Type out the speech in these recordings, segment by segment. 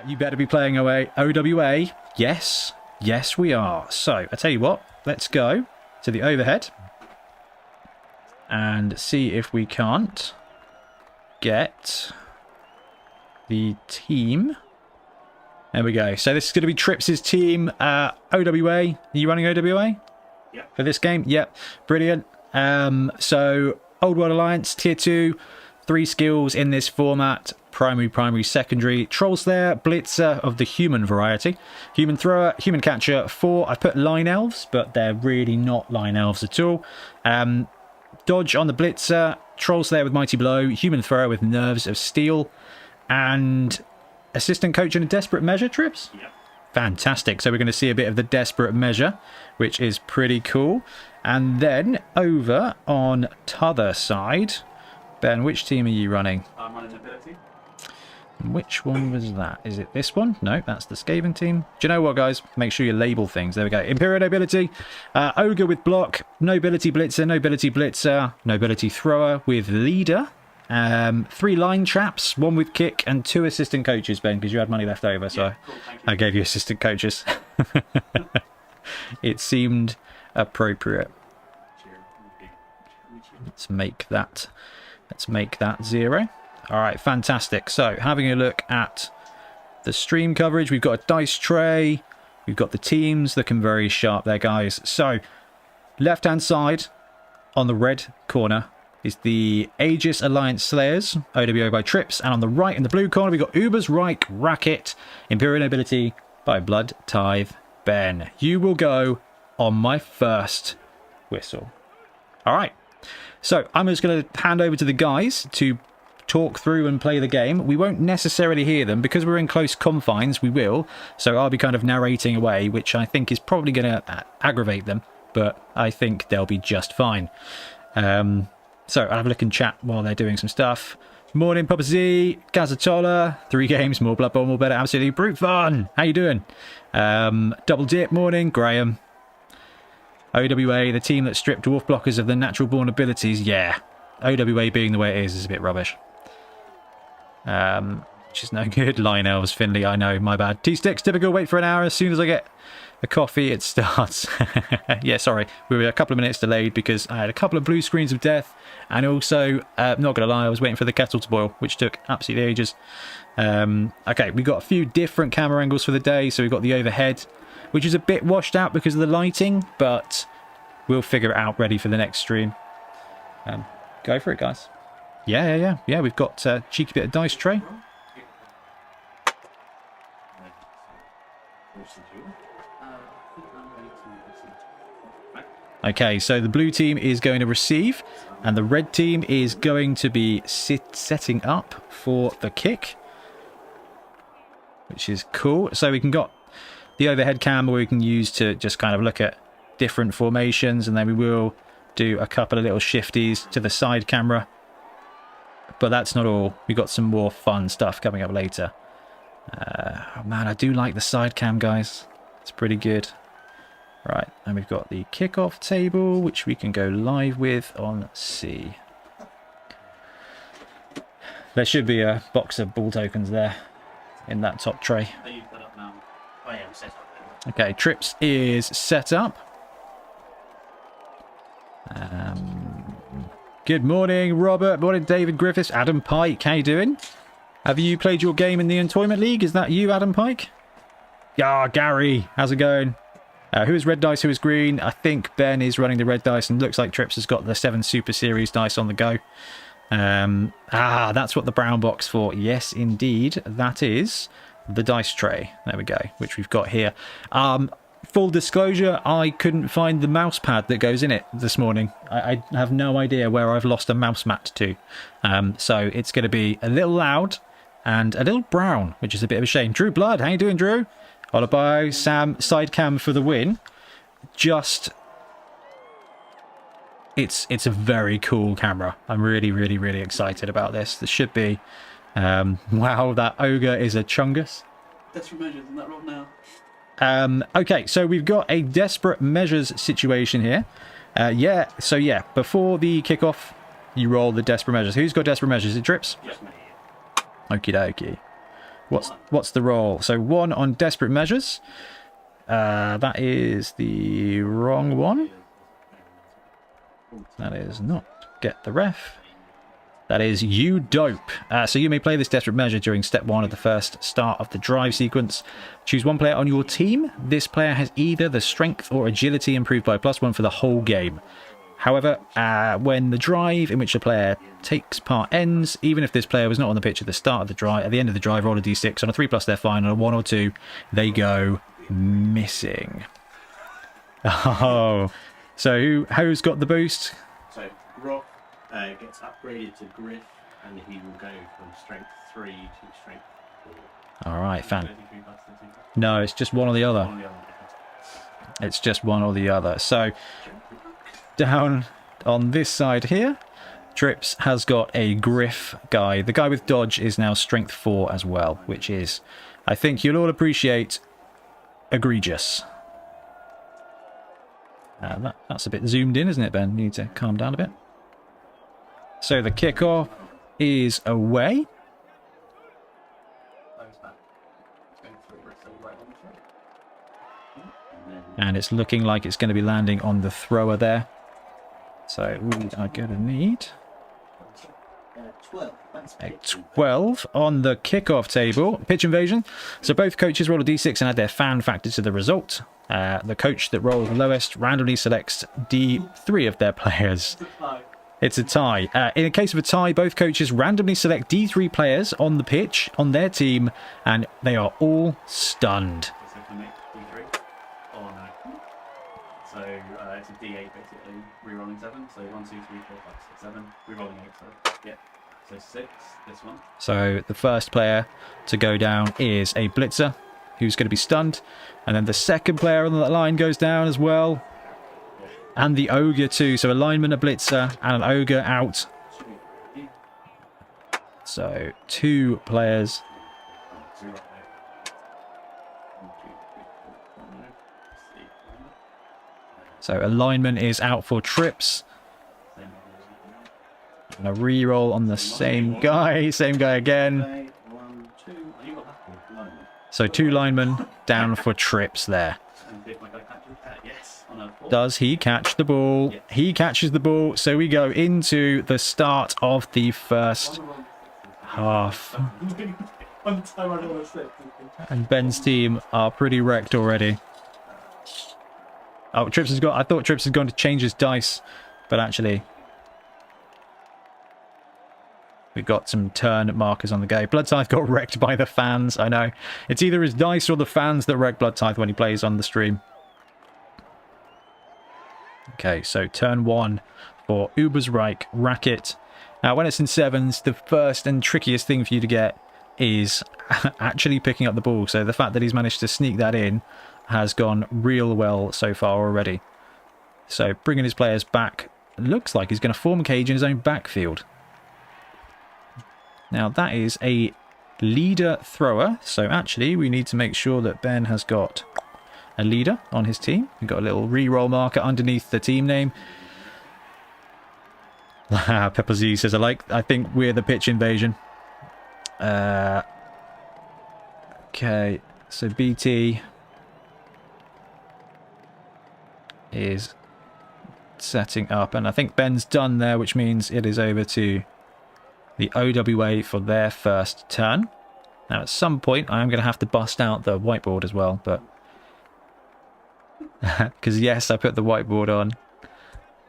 You better be playing away. OWA. Yes. Yes, we are. So, I tell you what. Let's go to the overhead. And see if we can't get the team. There we go. So this is going to be Trips' team. OWA. Are you running OWA? Yeah. For this game? Yep. Brilliant. So, Old World Alliance, Tier 2. 3 skills in this format. Primary, secondary. Troll Slayer, Blitzer of the human variety. Human Thrower, Human Catcher. 4. I put Line Elves, but they're really not Line Elves at all. Dodge on the Blitzer. Troll Slayer with Mighty Blow. Human Thrower with Nerves of Steel. And Assistant Coach in a Desperate Measure, Trips? Yeah. Fantastic. So we're going to see a bit of the Desperate Measure, which is pretty cool. And then over on t'other side... Ben, which team are you running? I'm running Nobility. Which one was that? Is it this one? No, that's the Skaven team. Do you know what, guys? Make sure you label things. There we go. Imperial Nobility. Ogre with Block. Nobility Blitzer. Nobility Blitzer. Nobility Thrower with Leader. 3 line traps. 1 with Kick. And 2 assistant coaches, Ben, because you had money left over. So Yeah, cool, thank you. I gave you assistant coaches. It seemed appropriate. Let's make that 0. All right, fantastic. So having a look at the stream coverage, we've got a dice tray. We've got the teams looking very sharp there, guys. So left-hand side on the red corner is the Aegis Alliance Slayers, OWO by Trips. And on the right in the blue corner, we've got Uber's Reich Racket, Imperial Nobility by Blood Tithe Ben. You will go on my first whistle. All right. So I'm just going to hand over to the guys to talk through and play the game. We won't necessarily hear them because we're in close confines. We will. So I'll be kind of narrating away, which I think is probably going to aggravate them. But I think they'll be just fine. So I'll have a look in chat while they're doing some stuff. Morning, Papa Z, Gazatola. 3 games, more Blood Bowl, more better. Absolutely brute fun. How you doing? Double Dip, morning, Graham. OWA, the team that stripped dwarf blockers of their natural born abilities. Yeah, OWA being the way it is a bit rubbish. Which is no good. Line Elves, Finley, I know, my bad. T-Sticks, typical, wait for an hour. As soon as I get a coffee, it starts. Yeah, sorry, we were a couple of minutes delayed because I had a couple of blue screens of death. And also, not going to lie, I was waiting for the kettle to boil, which took absolutely ages. Okay, we've got a few different camera angles for the day. So we've got the overhead, which is a bit washed out because of the lighting, but we'll figure it out ready for the next stream. Go for it, guys. Yeah, we've got a cheeky bit of dice tray. Okay, so the blue team is going to receive, and the red team is going to be setting up for the kick, which is cool. So we can got the overhead cam where we can use to just kind of look at different formations, and then we will do a couple of little shifties to the side camera. But that's not all. We've got some more fun stuff coming up later. Oh man, I do like the side cam, guys. It's pretty good. Right, and we've got the kickoff table, which we can go live with on C. There should be a box of ball tokens there in that top tray. Are you put up now? Oh yeah, I'm set up. Okay, Trips is set up. Good morning, Robert. Morning, David Griffiths. Adam Pike, how you doing? Have you played your game in the Employment League? Is that you, Adam Pike? Yeah, Gary, how's it going? Who is red dice, who is green? I think Ben is running the red dice, and looks like Trips has got the 7 Super Series dice on the go. That's what the brown box for. Yes, indeed, that is the dice tray. There we go, which we've got here. Full disclosure, I couldn't find the mouse pad that goes in it this morning. I have no idea where I've lost a mouse mat to. So it's going to be a little loud and a little brown, which is a bit of a shame. Drew Blood, how you doing, Drew? Olibo, Sam, side cam for the win. Just, it's a very cool camera. I'm really excited about this. This should be, wow, that ogre is a chungus. Desperate measures, isn't that wrong now? Okay, so we've got a desperate measures situation here. So before the kickoff, you roll the desperate measures. Who's got desperate measures? Is it Trips? Yes, mate. Okie dokie. What's the roll? So 1 on Desperate Measures. That is the wrong one. That is not Get the Ref. That is You Dope. So you may play this Desperate Measure during step 1 of the first start of the drive sequence. Choose one player on your team. This player has either the strength or agility improved by +1 for the whole game. However, when the drive in which a player takes part ends, even if this player was not on the pitch at the start of the drive, at the end of the drive, roll a d6. On a 3+, they're fine. On a 1 or 2, they go missing. Oh, so who's got the boost? So Rock gets upgraded to Griff, and he will go from strength 3 to strength 4. All right, fan. 33 plus 32. No, it's just one or the other. One or the other. It's just one or the other. So down on this side here, Trips has got a Griff guy. The guy with dodge is now strength 4 as well, which is, I think you'll all appreciate, egregious. That's a bit zoomed in, isn't it, Ben? You need to calm down a bit. So the kickoff is away. Close back. Going through it, so right on the throw. And it's looking like it's going to be landing on the thrower there. So we are going to need 12. That's a 12 on the kickoff table. Pitch invasion. So both coaches roll a d6 and add their fan factor to the result. The coach that rolls the lowest randomly selects d3 of their players. It's a tie. In a case of a tie, both coaches randomly select d3 players on the pitch, on their team, and they are all stunned. So can I make D3? Oh no. So it's a D8 basically. Rerolling 7. So 1, 2, 3, 4, 5, 6, 7. Rerolling 8. So yeah. So 6. This one. So the first player to go down is a blitzer, who's going to be stunned. And then the second player on that line goes down as well. And the ogre too. So a lineman, a blitzer, and an ogre out. So 2 players. So a lineman is out for Trips. And a reroll on the same guy. Same guy again. So 2 linemen down for Trips there. Does he catch the ball? He catches the ball. So we go into the start of the first half. And Ben's team are pretty wrecked already. Oh, Trips has got... I thought Trips had gone to change his dice. But actually... we've got some turn markers on the go. Bloodtithe got wrecked by the fans. I know. It's either his dice or the fans that wreck Bloodtithe when he plays on the stream. Okay, so turn 1 for Ubersreich Racket. Now, when it's in 7s, the first and trickiest thing for you to get is actually picking up the ball. So the fact that he's managed to sneak that in has gone real well so far already. So bringing his players back, looks like he's going to form a cage in his own backfield. Now, that is a leader thrower. So actually, we need to make sure that Ben has got a leader on his team. We've got a little reroll marker underneath the team name. Pepper Z says, I think we're the pitch invasion. Okay, so BT is setting up, and I think Ben's done there, which means it is over to the OWA for their first turn. Now, at some point, I am going to have to bust out the whiteboard as well, but because yes, I put the whiteboard on.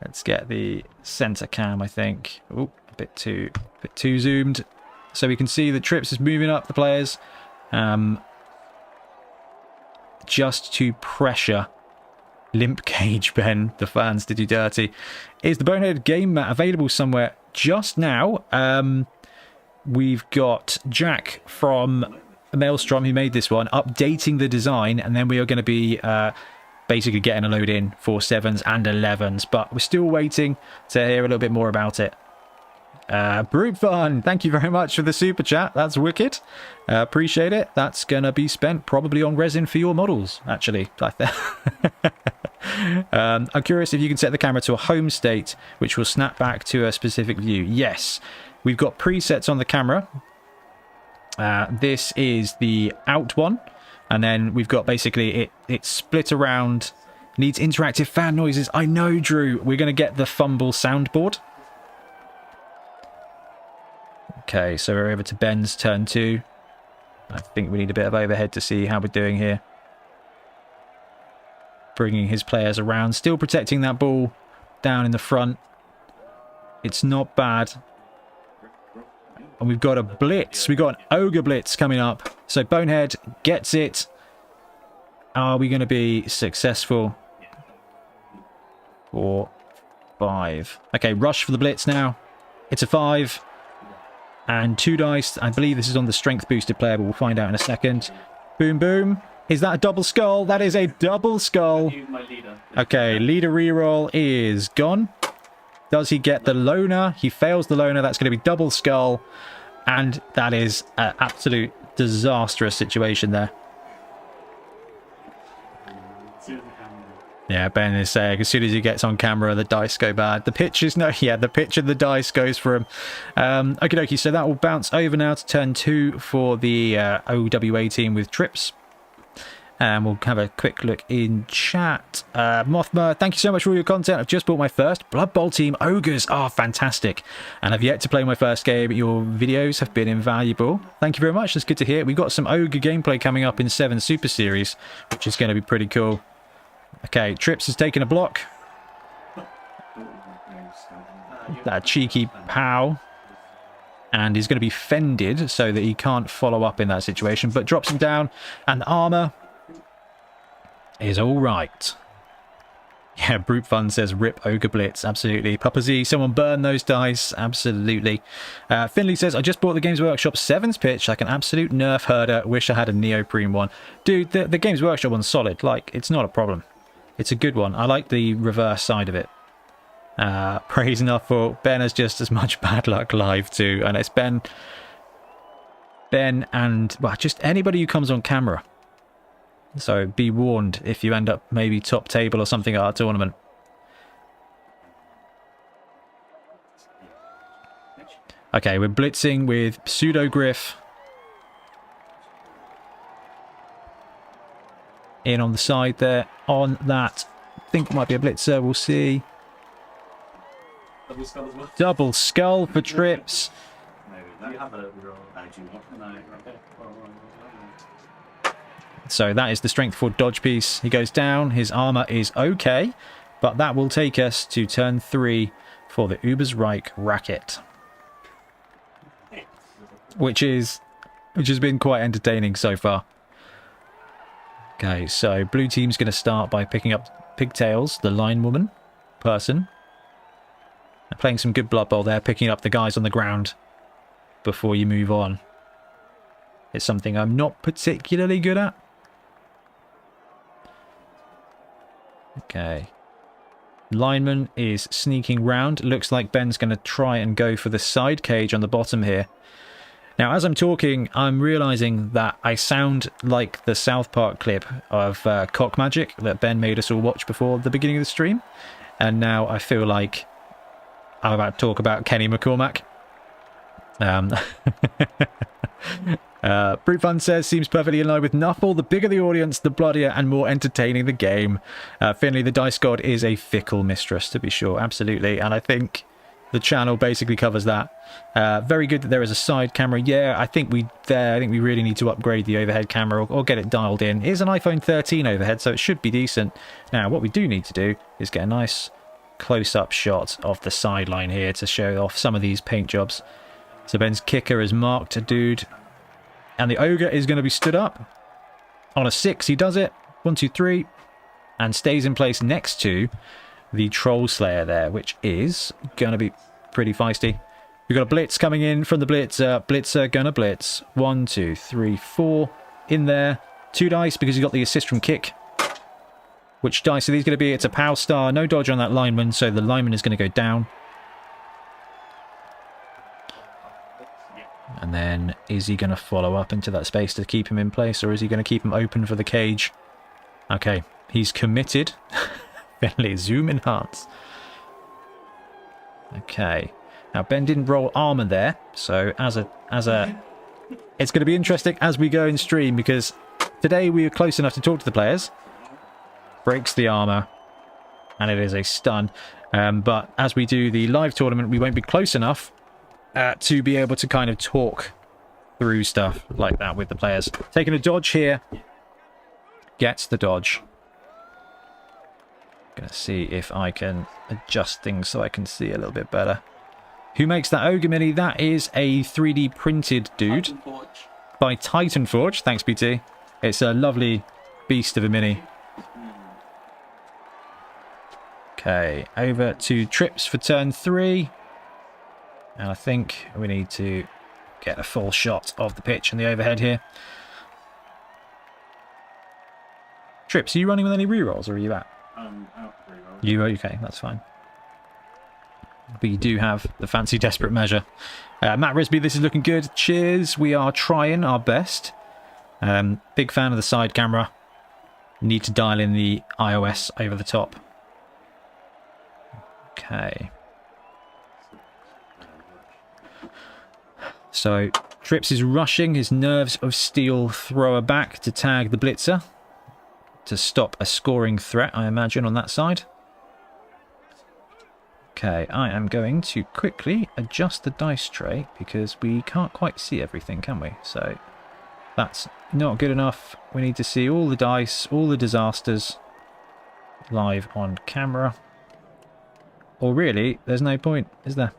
Let's get the center cam, I think. Oh, a bit too zoomed. So we can see that Trips is moving up the players just to pressure Limp Cage Ben. The fans did you dirty. Is the Bonehead game mat available somewhere just now? We've got Jack from Maelstrom, who made this one, updating the design, and then we are going to be basically getting a load in for 7s and 11s, but we're still waiting to hear a little bit more about it. Brute Fun, thank you very much for the super chat. That's wicked. Appreciate it. That's going to be spent probably on resin for your models, actually. I'm curious if you can set the camera to a home state, which will snap back to a specific view. Yes, we've got presets on the camera. This is the out one. And then we've got basically it split around. Needs interactive fan noises. I know, Drew. We're going to get the fumble soundboard. Okay, so we're over to Ben's turn 2. I think we need a bit of overhead to see how we're doing here. Bringing his players around. Still protecting that ball down in the front. It's not bad. And we've got a blitz. We've got an ogre blitz coming up. So Bonehead gets it. Are we going to be successful? 4, 5. Okay, rush for the blitz now. It's a 5. And 2 dice. I believe this is on the strength boosted player, but we'll find out in a second. Boom, boom. Is that a double skull? That is a double skull. Okay, leader reroll is gone. Does he get the loner? He fails the loner. That's going to be double skull. And that is an absolute disastrous situation there. Yeah, Ben is saying as soon as he gets on camera, the dice go bad. The pitch is no, yeah, the pitch and the dice goes for him. Okie dokie, so that will bounce over now to turn 2 for the OWA team with trips. And we'll have a quick look in chat. Mothma, thank you so much for all your content. I've just bought my first Blood Bowl team, Ogres. Oh, fantastic. And I've yet to play my first game. Your videos have been invaluable. Thank you very much. That's good to hear. We've got some Ogre gameplay coming up in 7 Super Series, which is going to be pretty cool. Okay, Trips has taken a block. That cheeky pow. And he's going to be fended so that he can't follow up in that situation. But drops him down. And the armor is all right. Yeah, Brute Fun says rip Ogre Blitz. Absolutely. Papa Z, someone burn those dice. Absolutely. Finley says, I just bought the Games Workshop 7's pitch like an absolute nerf herder. Wish I had a neoprene one. Dude, the Games Workshop one's solid. Like, it's not a problem. It's a good one. I like the reverse side of it. Praise enough for Ben has just as much bad luck live too. And it's Ben and, well, just anybody who comes on camera. So be warned if you end up maybe top table or something at our tournament. Okay, we're blitzing with Pseudo Griff. In on the side there. On that. I think it might be a blitzer. We'll see. Double skull as well. Double skull for Trips. You have a reroll. No, okay. So that is the strength 4 dodge piece. He goes down. His armor is okay. But that will take us to turn 3 for the Ubersreich racket. Which has been quite entertaining so far. Okay, so blue team's going to start by picking up Pigtails, the line woman person. They're playing some good Blood Bowl there, picking up the guys on the ground before you move on. It's something I'm not particularly good at. Okay. Lineman is sneaking round. Looks like Ben's going to try and go for the side cage on the bottom here. Now, as I'm talking, I'm realising that I sound like the South Park clip of Cock Magic that Ben made us all watch before the beginning of the stream. And now I feel like I'm about to talk about Kenny McCormack. Brute Fun says, seems perfectly in line with Nuffle. The bigger the audience, the bloodier and more entertaining the game. Finley, the Dice God, is a fickle mistress, to be sure. Absolutely. And I think the channel basically covers that. Very good that there is a side camera. Yeah, I think we really need to upgrade the overhead camera or get it dialed in. It is an iPhone 13 overhead, so it should be decent. Now, what we do need to do is get a nice close-up shot of the sideline here to show off some of these paint jobs. So Ben's kicker has marked a dude. And the ogre is going to be stood up. On a 6, he does it. 1, 2, 3. And stays in place next to the Troll Slayer there, which is going to be pretty feisty. We've got a blitz coming in from the blitzer. Blitzer gonna blitz. 1, 2, 3, 4. In there. 2 dice because he's got the assist from kick. Which dice are these going to be? It's a POW star. No dodge on that lineman, so the lineman is going to go down. And then, is he going to follow up into that space to keep him in place, or is he going to keep him open for the cage? Okay, he's committed. Finley, zoom enhance. Okay. Now, Ben didn't roll armor there, so as a it's going to be interesting as we go in stream, because today we were close enough to talk to the players. Breaks the armor, and it is a stun. But as we do the live tournament, we won't be close enough to be able to kind of talk through stuff like that with the players. Taking a dodge here. Gets the dodge. Gonna see if I can adjust things so I can see a little bit better. Who makes that ogre mini? That is a 3D printed dude by Titan Forge. Thanks, BT. It's a lovely beast of a mini. Okay, over to Trips for turn 3. And I think we need to get a full shot of the pitch and the overhead here. Trips, are you running with any rerolls, or are you out? Out for reroll. You okay? That's fine. But you do have the fancy desperate measure. Matt Risby, this is looking good. Cheers. We are trying our best. Big fan of the side camera. Need to dial in the iOS over the top. Okay. So Trips is rushing his Nerves of Steel thrower back to tag the blitzer to stop a scoring threat, I imagine, on that side. Okay, I am going to quickly adjust the dice tray because we can't quite see everything, can we? So that's not good enough. We need to see all the dice, all the disasters live on camera. Or really, there's no point, is there?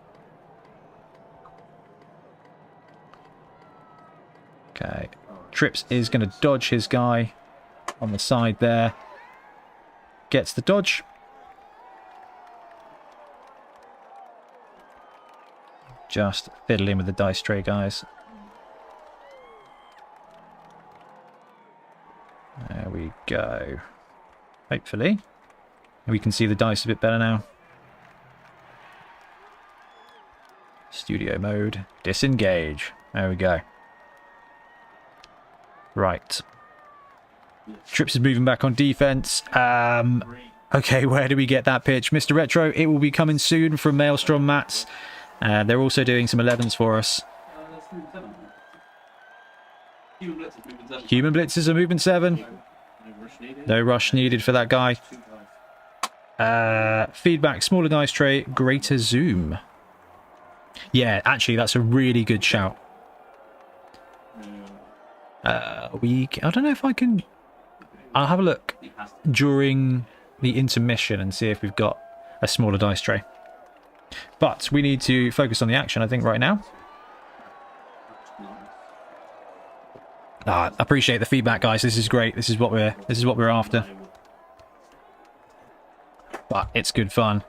Okay, Trips is going to dodge his guy on the side there. Gets the dodge. Just fiddling with the dice tray, guys. There we go. Hopefully we can see the dice a bit better now. Studio mode. Disengage. There we go. Right. Trips is moving back on defense. Okay, where do we get that pitch? Mr. Retro, it will be coming soon from Maelstrom Mats. They're also doing some 11s for us. That's movement 7. Human Blitz is movement 7. Human Blitzers are movement 7. No rush needed. No rush needed for that guy. 2 dice. Feedback, smaller dice tray, greater zoom. Yeah, actually, that's a really good shout. I don't know if I can... I'll have a look during the intermission and see if we've got a smaller dice tray. But we need to focus on the action, I think, right now. I appreciate the feedback, guys. This is great. This is what we're after. But it's good fun.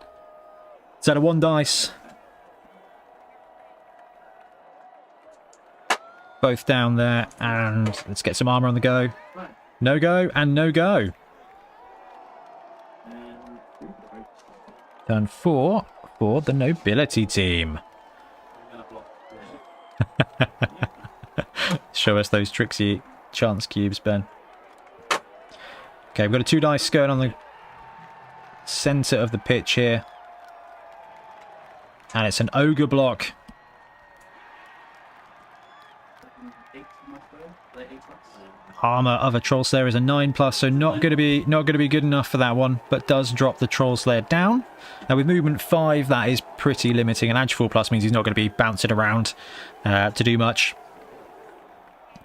Is that a 1 dice? Both down there, and let's get some armor on the go. No go and no go. Turn 4 for the Nobility team. Show us those tricksy chance cubes, Ben. Okay, we've got a 2 dice going on the centre of the pitch here. And it's an ogre block. Armor of a Troll Slayer is a 9+, so not going to be good enough for that one, but does drop the Troll Slayer down. Now with movement 5, that is pretty limiting, and Edge 4+ means he's not going to be bouncing around to do much.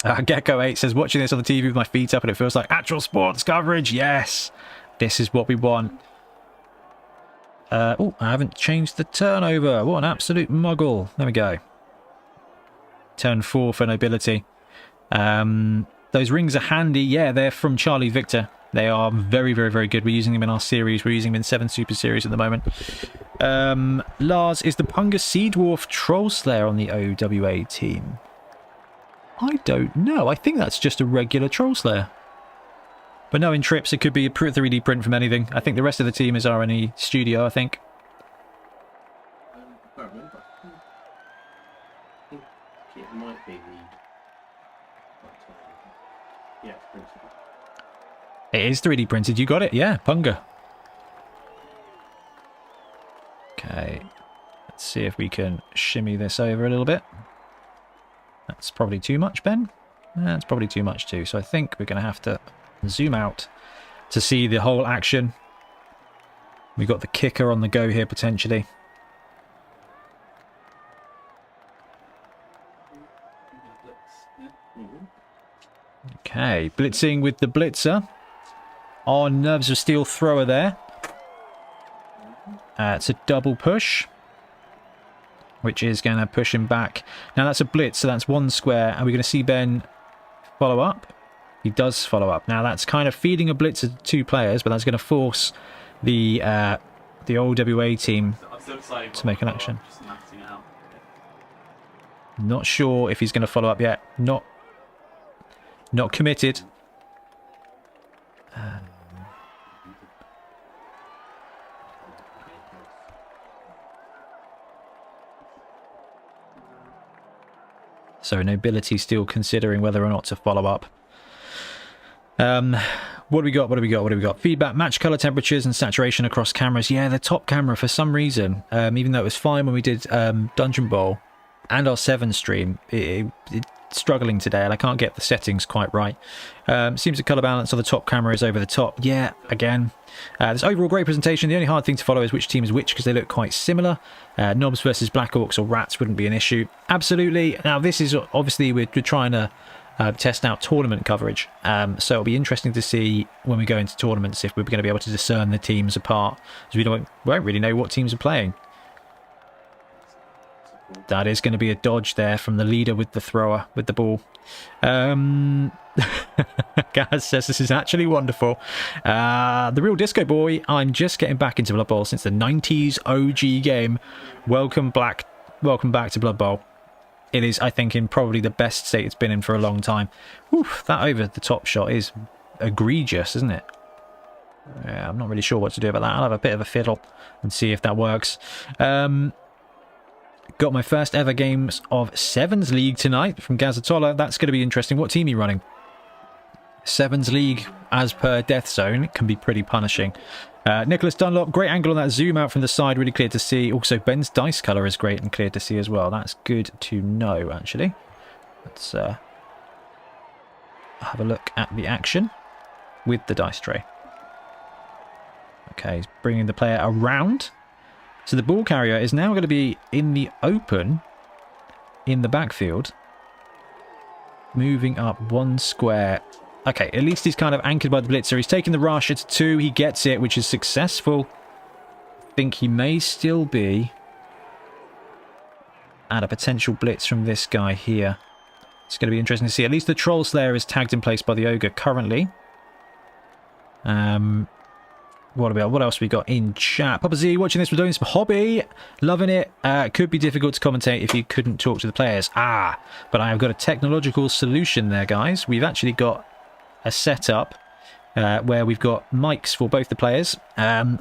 Gecko8 says, watching this on the TV with my feet up and it feels like actual sports coverage. Yes, this is what we want. Oh, I haven't changed the turnover. What an absolute muggle. There we go. Turn 4 for Nobility. Those rings are handy. Yeah, they're from Charlie Victor. They are very, very, very good. We're using them in our series. We're using them in 7 Super Series at the moment. Lars, is the Punga Sea Dwarf Troll Slayer on the OWA team? I don't know. I think that's just a regular Troll Slayer. But no, in Trips, it could be a 3D print from anything. I think the rest of the team is RNE Studio, I think. I can't remember. I think it might be the... Yeah, it's printed. It is 3D printed. You got it. Yeah, Punga. Okay. Let's see if we can shimmy this over a little bit. That That's probably too much, Ben. That's probably too much too. So I think we're going to have to zoom out to see the whole action. We've got the kicker on the go here, potentially. Okay, blitzing with the blitzer. On Nerves of Steel thrower there. It's a double push, which is going to push him back. Now that's a blitz, so that's 1 square. Are we going to see Ben follow up? He does follow up. Now that's kind of feeding a blitz to 2 players, but that's going to force the OWA team to make an action. Not sure if he's going to follow up yet. Not committed. So Nobility still considering whether or not to follow up. What do we got? What do we got? What do we got? Feedback, match color temperatures and saturation across cameras. Yeah, the top camera for some reason, even though it was fine when we did Dungeon Bowl and our 7 stream, it's struggling today and I can't get the settings quite right. Seems the color balance of the top camera is over the top. Yeah, again. This overall great presentation. The only hard thing to follow is which team is which because they look quite similar. Knobs versus Black Orcs or Rats wouldn't be an issue. Absolutely. Now this is obviously we're trying to test out tournament coverage. So it'll be interesting to see when we go into tournaments if we're going to be able to discern the teams apart. Because we won't really know what teams are playing. That is going to be a dodge there from the leader with the thrower, with the ball. Gaz says this is actually wonderful. The Real Disco Boy, I'm just getting back into Blood Bowl since the 90s OG game. Welcome back to Blood Bowl. It is, I think, in probably the best state it's been in for a long time. Oof, that over-the-top shot is egregious, isn't it? Yeah, I'm not really sure what to do about that. I'll have a bit of a fiddle and see if that works. Got my first ever games of Sevens League tonight from Gazatola. That's going to be interesting. What team are you running? Sevens League, as per Death Zone, it can be pretty punishing. Nicholas Dunlop, great angle on that zoom out from the side, really clear to see. Also, Ben's dice colour is great and clear to see as well. That's good to know, actually. Let's have a look at the action with the dice tray. Okay, he's bringing the player around. So the ball carrier is now going to be in the open in the backfield. Moving up 1 square. Okay, at least he's kind of anchored by the blitzer. He's taking the rush. It's 2. He gets it, which is successful. I think he may still be at a potential blitz from this guy here. It's going to be interesting to see. At least the Troll Slayer is tagged in place by the Ogre currently. What else we got in chat? Papa Z, watching this, we're doing this for hobby. Loving it. Could be difficult to commentate if you couldn't talk to the players. But I have got a technological solution there, guys. We've actually got a setup where we've got mics for both the players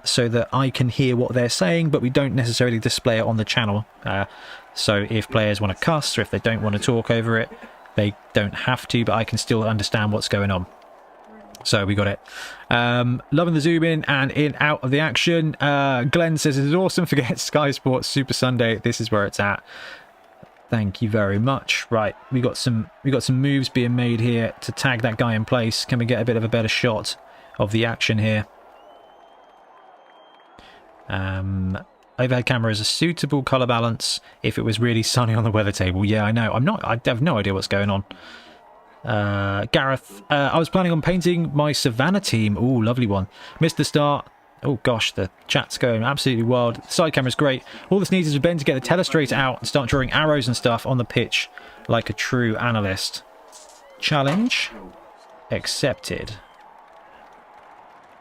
so that I can hear what they're saying, but we don't necessarily display it on the channel. So if players want to cuss or if they don't want to talk over it, they don't have to, but I can still understand what's going on. So we got it. Loving the zoom in and in out of the action. Glenn says this is awesome. Forget Sky Sports Super Sunday. This is where it's at. Thank you very much. Right, we got some moves being made here to tag that guy in place. Can we get a bit of a better shot of the action here? Overhead camera is a suitable color balance if it was really sunny on the weather table. Yeah, I know. I have no idea what's going on. Gareth, I was planning on painting my Savannah team. Ooh, lovely one. Missed the start. Oh gosh, the chat's going absolutely wild. The side camera's great. All this needs is for Ben to get the telestrator out and start drawing arrows and stuff on the pitch like a true analyst. Challenge accepted.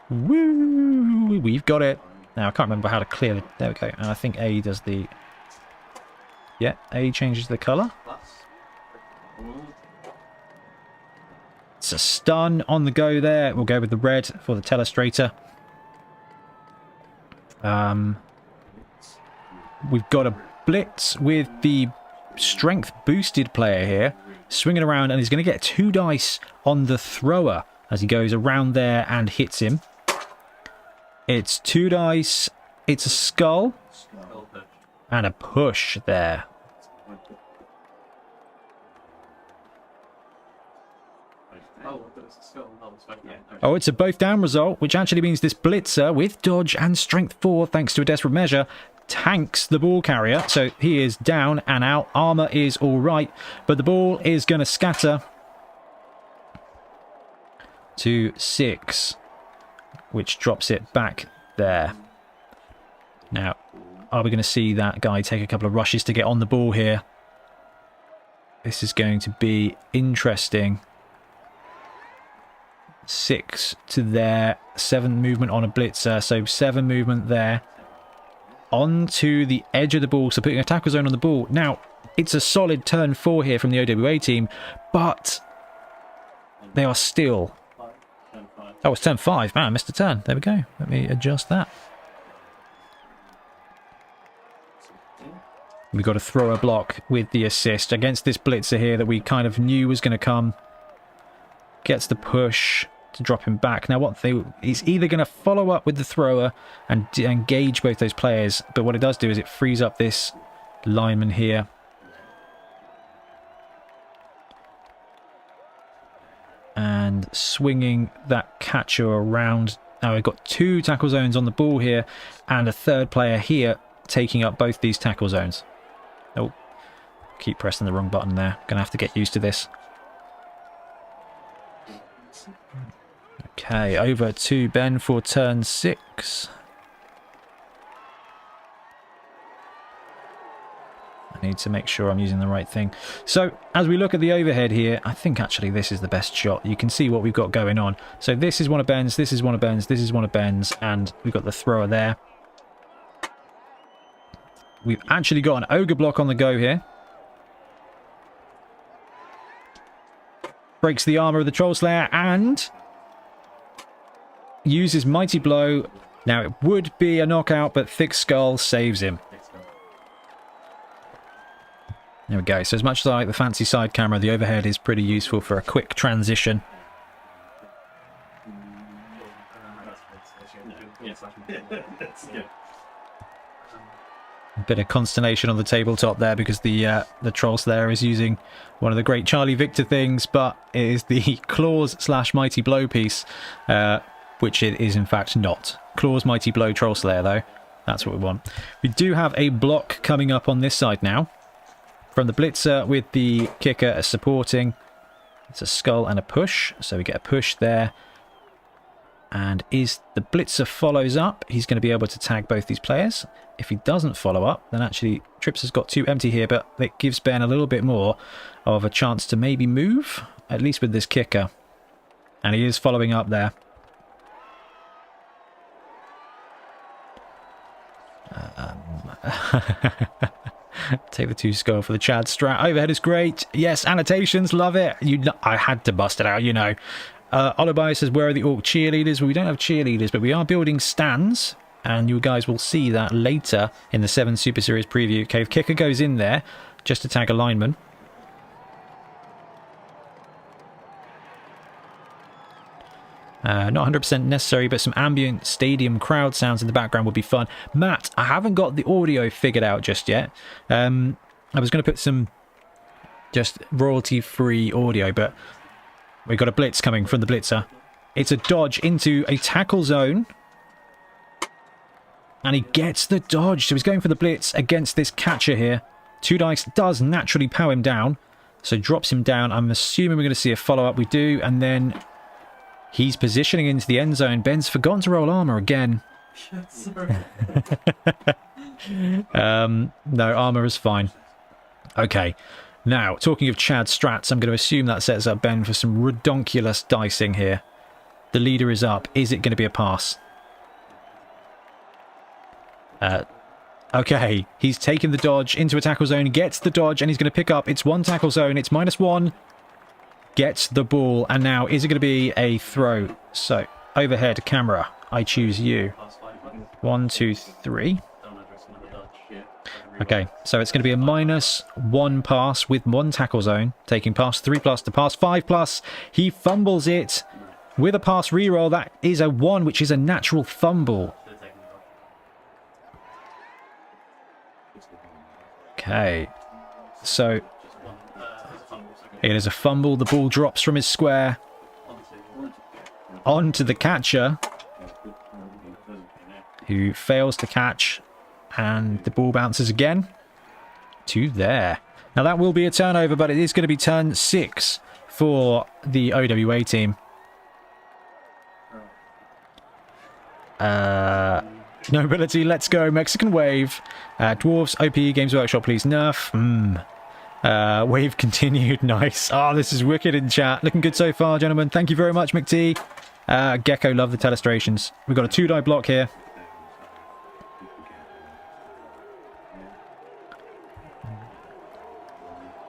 Woo! We've got it. Now I can't remember how to clear it. There we go. And I think A does the... Yeah, A changes the colour. It's a stun on the go there. We'll go with the red for the telestrator. We've got a blitz with the strength boosted player here. Swinging around and he's going to get 2 dice on the thrower as he goes around there and hits him. It's 2 dice. It's a skull. And a push there. Oh, I thought it was a skull. Oh, it's both down. Yeah. Oh, it's a both down result, which actually means this blitzer with dodge and strength 4, thanks to a desperate measure, tanks the ball carrier. So he is down and out. Armor is all right, but the ball is going to scatter to 6, which drops it back there. Now, are we going to see that guy take a couple of rushes to get on the ball here? This is going to be interesting. 6 to there, 7 movement on a blitzer, so 7 movement there. Onto the edge of the ball, so putting a tackle zone on the ball. Now, it's a solid turn 4 here from the OWA team, but they are still... Oh, it's turn 5. Man, I missed a turn. There we go. Let me adjust that. We've got to throw a block with the assist against this blitzer here that we kind of knew was going to come. Gets the push to drop him back. Now, he's either going to follow up with the thrower and engage both those players, but what it does do is it frees up this lineman here. And swinging that catcher around. Now, we've got 2 tackle zones on the ball here and a third player here taking up both these tackle zones. Oh, keep pressing the wrong button there. Gonna have to get used to this. Okay, over to Ben for turn 6. I need to make sure I'm using the right thing. So, as we look at the overhead here, I think actually this is the best shot. You can see what we've got going on. So this is one of Ben's, this is one of Ben's, this is one of Ben's, and we've got the thrower there. We've actually got an ogre block on the go here. Breaks the armor of the Troll Slayer and uses Mighty Blow. Now, it would be a knockout, but Thick Skull saves him. There we go. So as much as I like the fancy side camera, the overhead is pretty useful for a quick transition. A bit of consternation on the tabletop there because the Troll Slayer is using one of the great Charlie Victor things, but it is the Claws / Mighty Blow piece, which it is in fact not. Claws Mighty Blow Troll Slayer though, that's what we want. We do have a block coming up on this side now from the blitzer with the kicker supporting. It's a skull and a push, so we get a push there. And is the blitzer follows up, he's going to be able to tag both these players. If he doesn't follow up, then actually Trips has got 2 empty here, but it gives Ben a little bit more of a chance to maybe move, at least with this kicker. And he is following up there. Take the 2 skull for the Chad strat. Overhead is great. Yes, annotations, love it. I had to bust it out, you know. Olubai says, where are the Orc cheerleaders? Well, we don't have cheerleaders, but we are building stands. And you guys will see that later in the 7 Super Series preview. Okay, kicker goes in there just to tag a lineman. Not 100% necessary, but some ambient stadium crowd sounds in the background would be fun. Matt, I haven't got the audio figured out just yet. I was going to put some just royalty-free audio, but we've got a blitz coming from the blitzer. It's a dodge into a tackle zone. And he gets the dodge. So he's going for the blitz against this catcher here. 2 dice does naturally pow him down. So drops him down. I'm assuming we're going to see a follow-up. We do. And then he's positioning into the end zone. Ben's forgotten to roll armor again. No, armor is fine. Okay. Now, talking of Chad strats, I'm going to assume that sets up Ben for some redonkulous dicing here. The leader is up. Is it going to be a pass? Okay, he's taken the dodge into a tackle zone, gets the dodge, and he's going to pick up. It's 1 tackle zone, it's -1. Gets the ball, and now is it going to be a throw? So, overhead, camera, I choose you. 1, 2, 3. Okay, so it's going to be a -1 pass with 1 tackle zone, taking pass 3+ to pass 5+. He fumbles it with a pass reroll. That is a 1, which is a natural fumble. Okay, so it is a fumble. The ball drops from his square. On to the catcher, who fails to catch, and the ball bounces again to there. Now that will be a turnover, but it is going to be turn 6 for the OWA team. Nobility, let's go. Mexican Wave. Dwarves, OP, Games Workshop, please nerf. Wave continued. Nice. Oh, this is wicked in chat. Looking good so far, gentlemen. Thank you very much, McT. Gecko, love the telestrations. We've got a 2-die block here.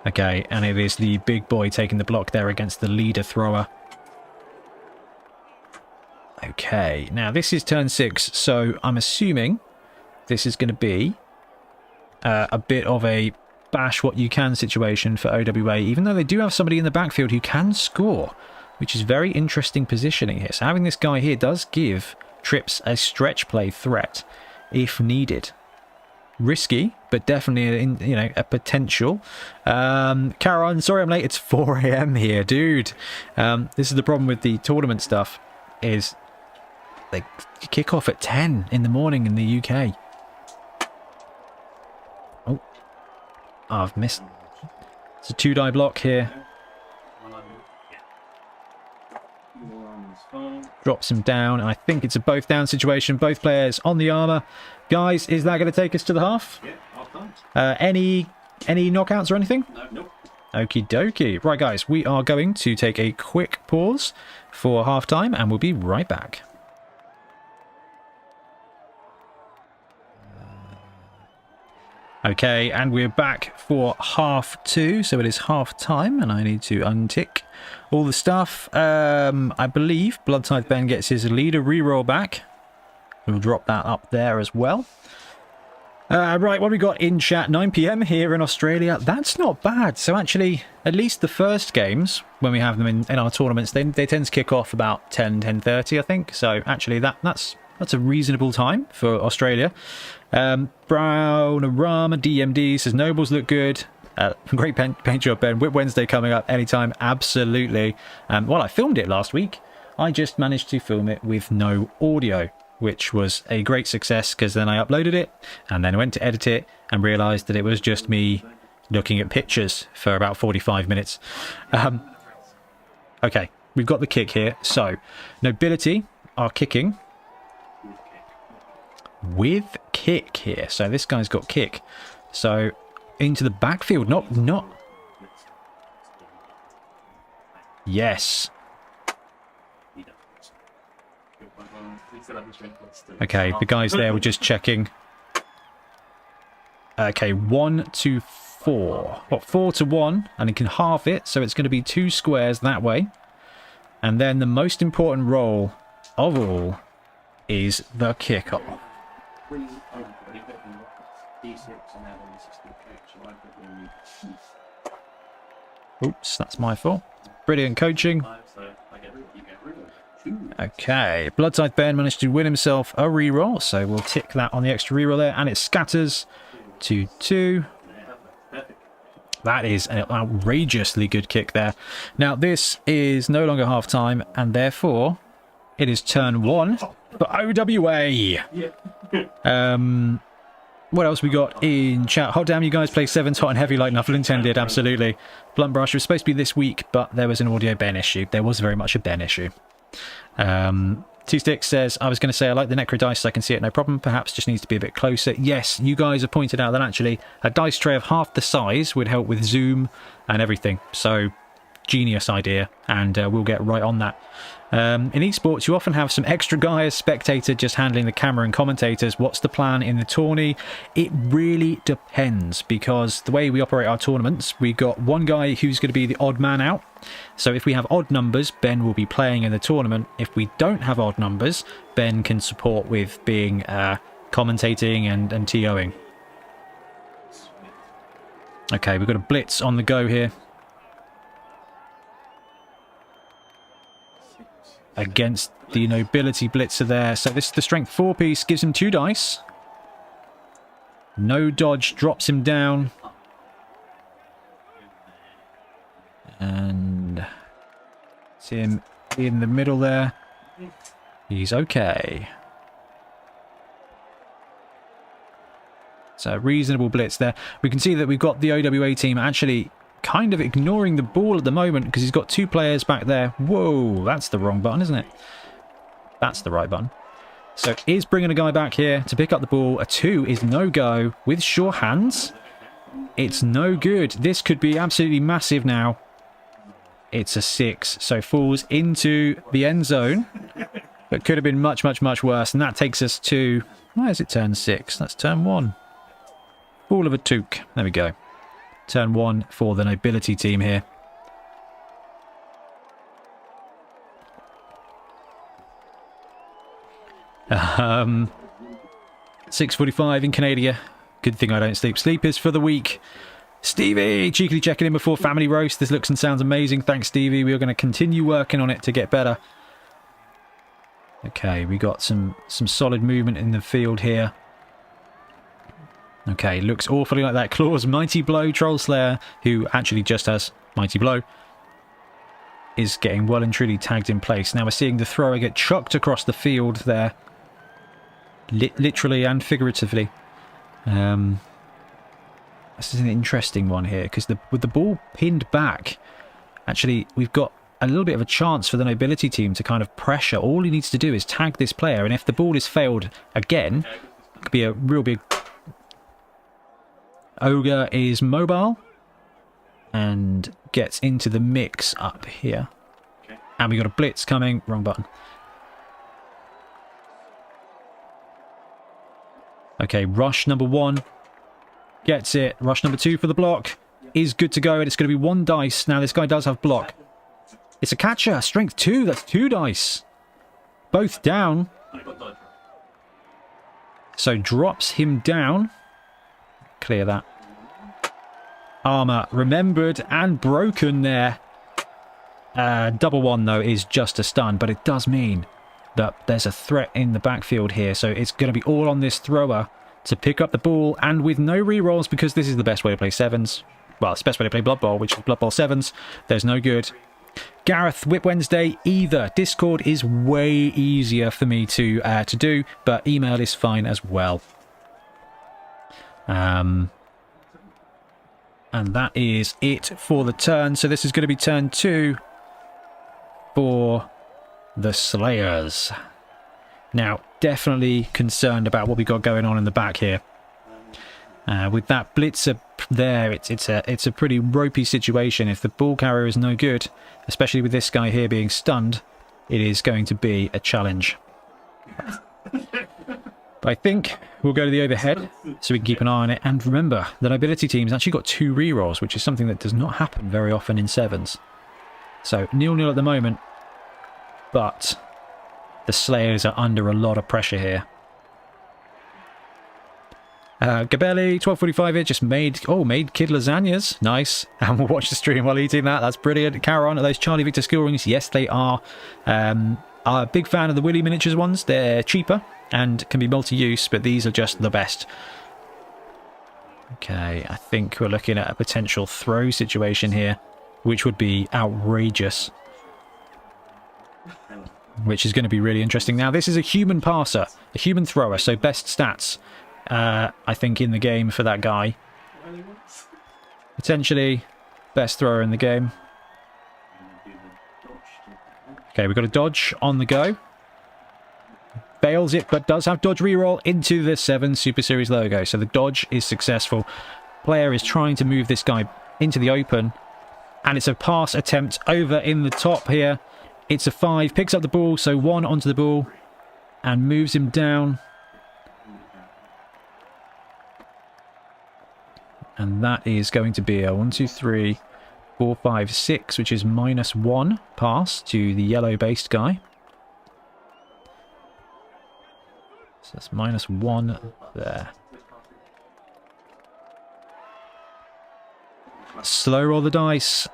Okay, and it is the big boy taking the block there against the leader thrower. Okay, now this is turn 6, so I'm assuming this is going to be a bit of a bash what you can situation for OWA, even though they do have somebody in the backfield who can score, which is very interesting positioning here. So having this guy here does give Trips a stretch play threat if needed. Risky, but definitely, you know, a potential. Caron, sorry I'm late. It's 4 AM here, dude. This is the problem with the tournament stuff, is they kick off at 10 in the morning in the UK. Oh, I've missed. It's a 2-die block here. Drops him down, and I think it's a both down situation. Both players on the armor. Guys, is that going to take us to the half? Yeah, half time. Any knockouts or anything? No, nope. Okie dokie. Right, guys, we are going to take a quick pause for half time, and we'll be right back. Okay, and we're back for half 2, so it is half time, and I need to untick all the stuff. I believe Bloodtithe Ben gets his leader reroll back. We'll drop that up there as well. Right, what have we got in chat? 9 PM here in Australia. That's not bad. So actually, at least the first games, when we have them in our tournaments, they tend to kick off about 10:30, I think. So actually, that's a reasonable time for Australia. Brown Rama DMD says Nobles look good. Great paint job, Ben. Whip Wednesday coming up anytime. Absolutely. Well, I filmed it last week. I just managed to film it with no audio, which was a great success, because then I uploaded it and then I went to edit it and realised that it was just me looking at pictures for about 45 minutes. Okay, we've got the kick here. So, Nobility are kicking with kick here. So this guy's got kick. So into the backfield. Not. Yes. Okay, the guys there were just checking. Okay, 1 to 4. What, 4 to 1, and he can half it, so it's going to be 2 squares that way. And then the most important roll of all is the kickoff. Oops, that's my fault. Brilliant coaching. Okay, Bloodtithe Ben managed to win himself a reroll, so we'll tick that on the extra reroll there, and it scatters to 2. That is an outrageously good kick there. Now, this is no longer half time, and therefore it is turn 1 for OWA. What else we got in chat? Hot damn, you guys play 7s hot and heavy like Nuffle intended. Absolutely. Blunt Brush was supposed to be this week, but there was an audio Ben issue. There was very much a Ben issue. Two Sticks says, I was going to say I like the Necro dice, so I can see it no problem. Perhaps just needs to be a bit closer. Yes, you guys have pointed out that actually a dice tray of half the size would help with zoom and everything. So, genius idea, and we'll get right on that. In esports, you often have some extra guy as spectator just handling the camera and commentators. What's the plan in the tourney? It really depends, because the way we operate our tournaments, we got one guy who's going to be the odd man out. So if we have odd numbers, Ben will be playing in the tournament. If we don't have odd numbers, Ben can support with being commentating and TOing. Okay, we've got a blitz on the go here. Against the Nobility blitzer there. So this is the strength 4 piece, gives him 2 dice. No dodge, drops him down. And it's him in the middle there. He's okay. So reasonable blitz there. We can see that we've got the OWA team actually kind of ignoring the ball at the moment because he's got 2 players back there. Whoa, that's the wrong button, isn't it? That's the right button. So is bringing a guy back here to pick up the ball. A 2 is no go with sure hands. It's no good. This could be absolutely massive now. It's a 6, so falls into the end zone. But could have been much, much, much worse. And that takes us to... Why is it turn 6? That's turn 1. Fall of a toque. There we go. Turn 1 for the Nobility team here. Um, 6:45 in Canada. Good thing I don't sleep. Sleep is for the weak. Stevie, cheekily checking in before family roast. This looks and sounds amazing. Thanks, Stevie. We are going to continue working on it to get better. Okay, we got some solid movement in the field here. Okay, looks awfully like that. Claw's Mighty Blow Troll Slayer, who actually just has Mighty Blow, is getting well and truly tagged in place. Now we're seeing the thrower get chucked across the field there. Literally and figuratively. This is an interesting one here, because with the ball pinned back, actually we've got a little bit of a chance for the Nobility team to kind of pressure. All he needs to do is tag this player, and if the ball is failed again, it could be a real big... Ogre is mobile and gets into the mix up here. And we got a blitz coming. Wrong button. Okay, rush number 1 gets it. Rush number 2 for the block is good to go, and it's going to be 1 dice. Now this guy does have block. It's a catcher. Strength 2. That's 2 dice. Both down. So drops him down. Clear that. Armor remembered and broken there. Double 1 though is just a stun, but it does mean that there's a threat in the backfield here, so it's going to be all on this thrower to pick up the ball, and with no rerolls, because this is the best way to play 7s. Well, it's the best way to play Blood Bowl, which is Blood Bowl 7s. There's no good. Gareth, Whip Wednesday, either. Discord is way easier for me to do, but email is fine as well. And that is it for the turn. So this is going to be turn 2 for the Slayers. Now, definitely concerned about what we got going on in the back here. With that blitzer there, it's a pretty ropey situation. If the ball carrier is no good, especially with this guy here being stunned, it is going to be a challenge. But I think we'll go to the overhead so we can keep an eye on it. And remember, the Nobility team's actually got 2 rerolls, which is something that does not happen very often in 7s. So 0-0 at the moment, but the Slayers are under a lot of pressure here. Gabelli, 12:45 here, just made kid lasagnas. Nice. And we'll watch the stream while eating that. That's brilliant. Caron, are those Charlie Victor skill rings? Yes, they are. I'm a big fan of the Willy Miniatures ones. They're cheaper and can be multi-use, but these are just the best. Okay, I think we're looking at a potential throw situation here, which would be outrageous. Which is going to be really interesting. Now, this is a human passer, a human thrower, so best stats, I think, in the game for that guy. Potentially best thrower in the game. Okay, we've got a dodge on the go. Fails it, but does have dodge reroll into the 7 Super Series logo. So the dodge is successful. Player is trying to move this guy into the open. And it's a pass attempt over in the top here. It's a 5. Picks up the ball, so 1 onto the ball. And moves him down. And that is going to be a 1, 2, 3, 4, 5, 6, which is -1 pass to the yellow-based guy. So that's -1 there. Slow roll the dice.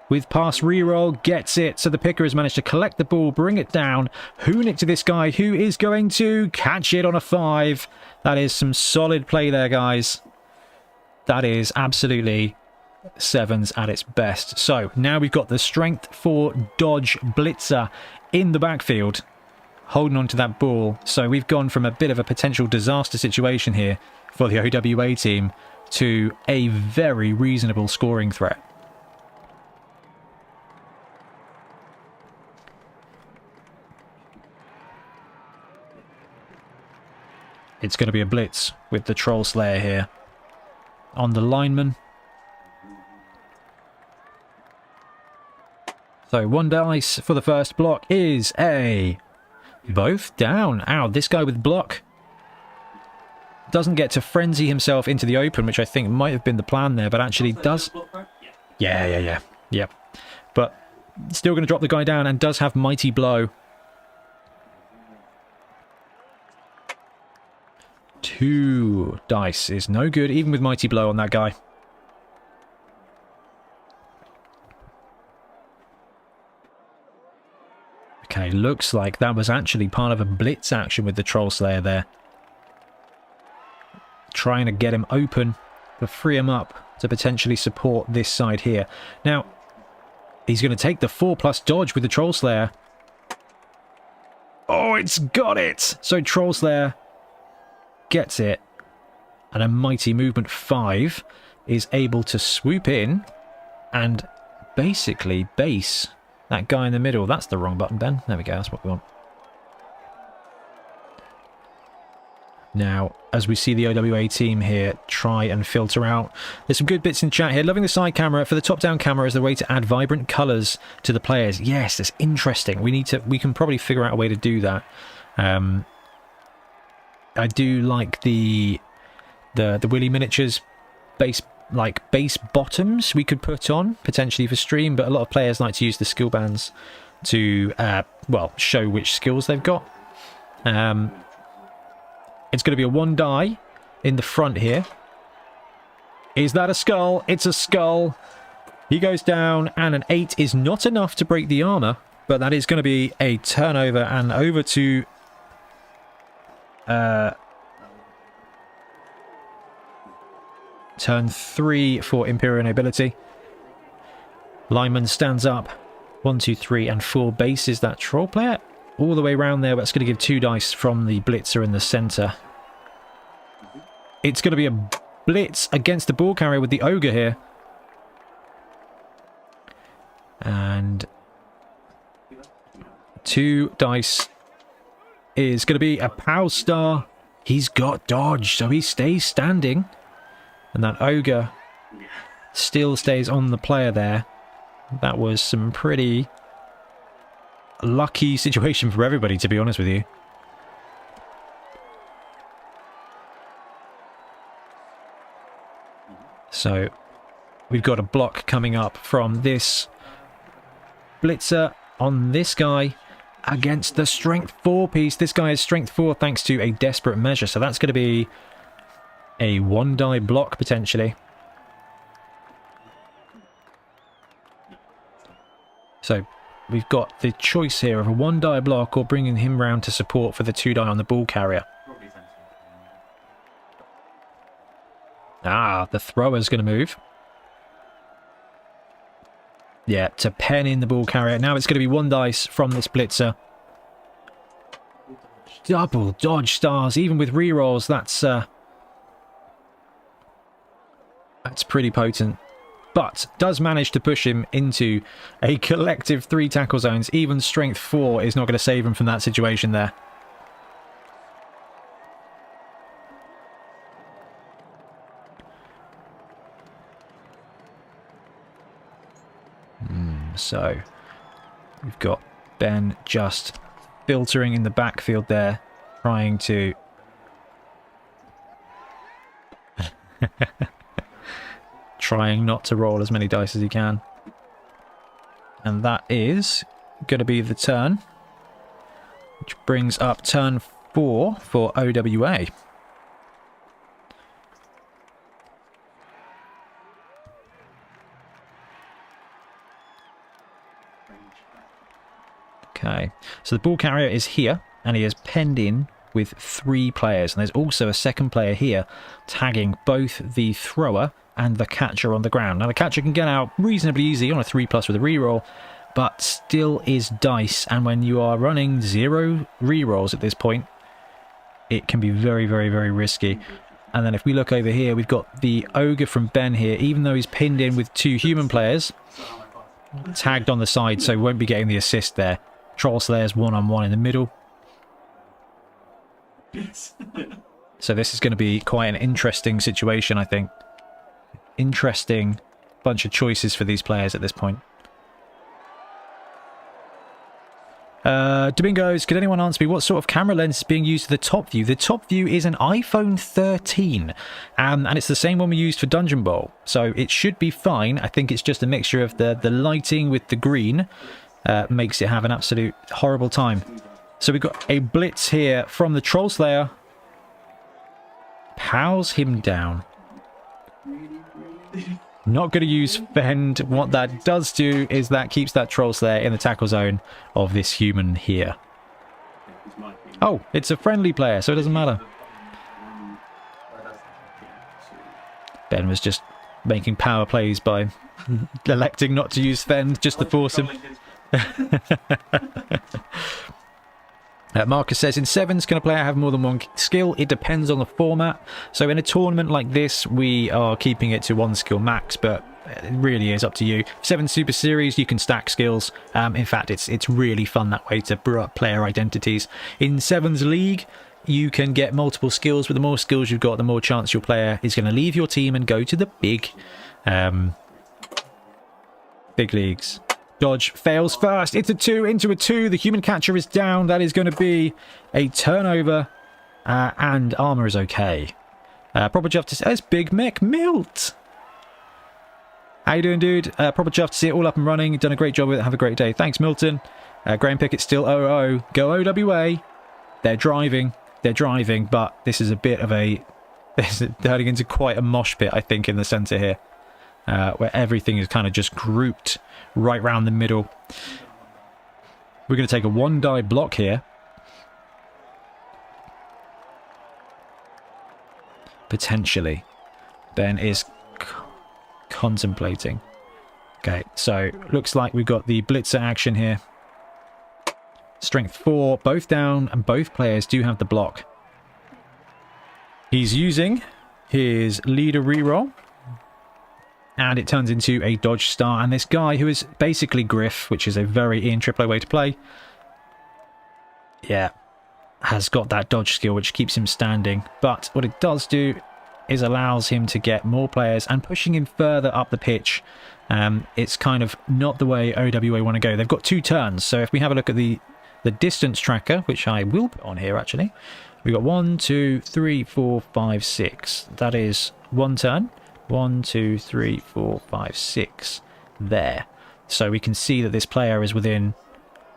With pass reroll, gets it. So the picker has managed to collect the ball, bring it down, hoon it to this guy who is going to catch it on a 5. That is some solid play there, guys. That is absolutely sevens at its best. So now we've got the strength 4 dodge blitzer in the backfield, holding on to that ball. So we've gone from a bit of a potential disaster situation here for the OWA team to a very reasonable scoring threat. It's going to be a blitz with the Troll Slayer here on the lineman. So 1 dice for the first block is a both down. Ow, this guy with block doesn't get to frenzy himself into the open, which I think might have been the plan there, but actually does. Yeah. But still going to drop the guy down and does have Mighty Blow. 2 dice is no good, even with Mighty Blow on that guy. Okay, looks like that was actually part of a blitz action with the Troll Slayer there. Trying to get him open to free him up to potentially support this side here. Now, he's going to take the 4+ dodge with the Troll Slayer. Oh, it's got it! So Troll Slayer gets it, and a Mighty Movement 5 is able to swoop in and basically base that guy in the middle. That's the wrong button, Ben. There we go, that's what we want. Now, as we see the OWA team here try and filter out, there's some good bits in chat here. Loving the side camera for the top-down camera as the way to add vibrant colours to the players. Yes, that's interesting. We can probably figure out a way to do that. I do like the Willy Miniatures base bottoms we could put on potentially for stream, but a lot of players like to use the skill bands to well, show which skills they've got. It's going to be a 1 die in the front here. Is that a skull? It's a skull. He goes down, and an 8 is not enough to break the armor, but that is going to be a turnover and over to turn 3 for Imperial Nobility. Lineman stands up. 1, 2, 3, and 4 bases that Troll player all the way around there. That's going to give 2 dice from the blitzer in the center. It's going to be a blitz against the ball carrier with the Ogre here. And 2 dice is going to be a Pow Star. He's got dodge, so he stays standing. And that Ogre still stays on the player there. That was some pretty lucky situation for everybody, to be honest with you. So we've got a block coming up from this blitzer on this guy against the strength 4 piece. This guy is strength 4 thanks to a desperate measure, so that's going to be a 1 die block potentially. So we've got the choice here of a 1 die block or bringing him round to support for the 2 die on the ball carrier. Ah, the thrower's going to move. Yeah, to pen in the ball carrier. Now it's going to be 1 dice from this blitzer. Double dodge stars, even with rerolls. That's pretty potent. But does manage to push him into a collective 3 tackle zones. Even strength 4 is not going to save him from that situation there. So we've got Ben just filtering in the backfield there, trying to trying not to roll as many dice as he can. And that is going to be the turn, which brings up turn 4 for OWA. Okay, so the ball carrier is here, and he has penned in with 3 players. And there's also a second player here tagging both the thrower and the catcher on the ground. Now the catcher can get out reasonably easy on a 3+ with a reroll, but still is dice, and when you are running 0 rerolls at this point, it can be very, very, very risky. And then if we look over here, we've got the ogre from Ben here, even though he's pinned in with 2 human players, tagged on the side, so won't be getting the assist there. Troll Slayer's one-on-one in the middle. So this is going to be quite an interesting situation, I think. Interesting bunch of choices for these players at this point. Domingos, could anyone answer me what sort of camera lens is being used for the top view? The top view is an iPhone 13, and it's the same one we used for Dungeon Bowl, so it should be fine. I think it's just a mixture of the lighting with the green makes it have an absolute horrible time. So we've got a blitz here from the Troll Slayer. Pows him down. Not going to use Fend. What that does do is that keeps that Troll Slayer in the tackle zone of this human here. Oh, it's a friendly player, so it doesn't matter. Ben was just making power plays by electing not to use Fend just to force him. Marcus says, in 7s, can a player have more than 1 skill? It depends on the format. So in a tournament like this, we are keeping it to 1 skill max, but it really is up to you. 7 Super Series, you can stack skills. In fact, it's really fun that way to brew up player identities. In 7s League, you can get multiple skills, but the more skills you've got, the more chance your player is going to leave your team and go to the big leagues. Dodge fails first. It's a 2 into a 2. The human catcher is down. That is going to be a turnover. And armor is okay. Proper Justice as Big Mick Milt. How you doing, dude? Proper Justice here, all up and running. Done a great job with it. Have a great day. Thanks, Milton. Graham Pickett's still 0-0. Go OWA. They're driving. They're driving, but this is a bit of a... This is turning into quite a mosh pit, I think, in the centre here. Where everything is kind of just grouped right round the middle. We're going to take a 1-die block here. Potentially. Ben is contemplating. Okay, so looks like we've got the blitzer action here. Strength 4, both down, and both players do have the block. He's using his leader reroll. And it turns into a dodge star. And this guy, who is basically Griff, which is a very Ian Triplo way to play, yeah, has got that dodge skill, which keeps him standing. But what it does do is allows him to get more players and pushing him further up the pitch. It's kind of not the way OWA want to go. They've got 2 turns. So if we have a look at the distance tracker, which I will put on here, actually, we've got 1, 2, 3, 4, 5, 6. That is 1 turn. 1, 2, 3, 4, 5, 6 there. So we can see that this player is within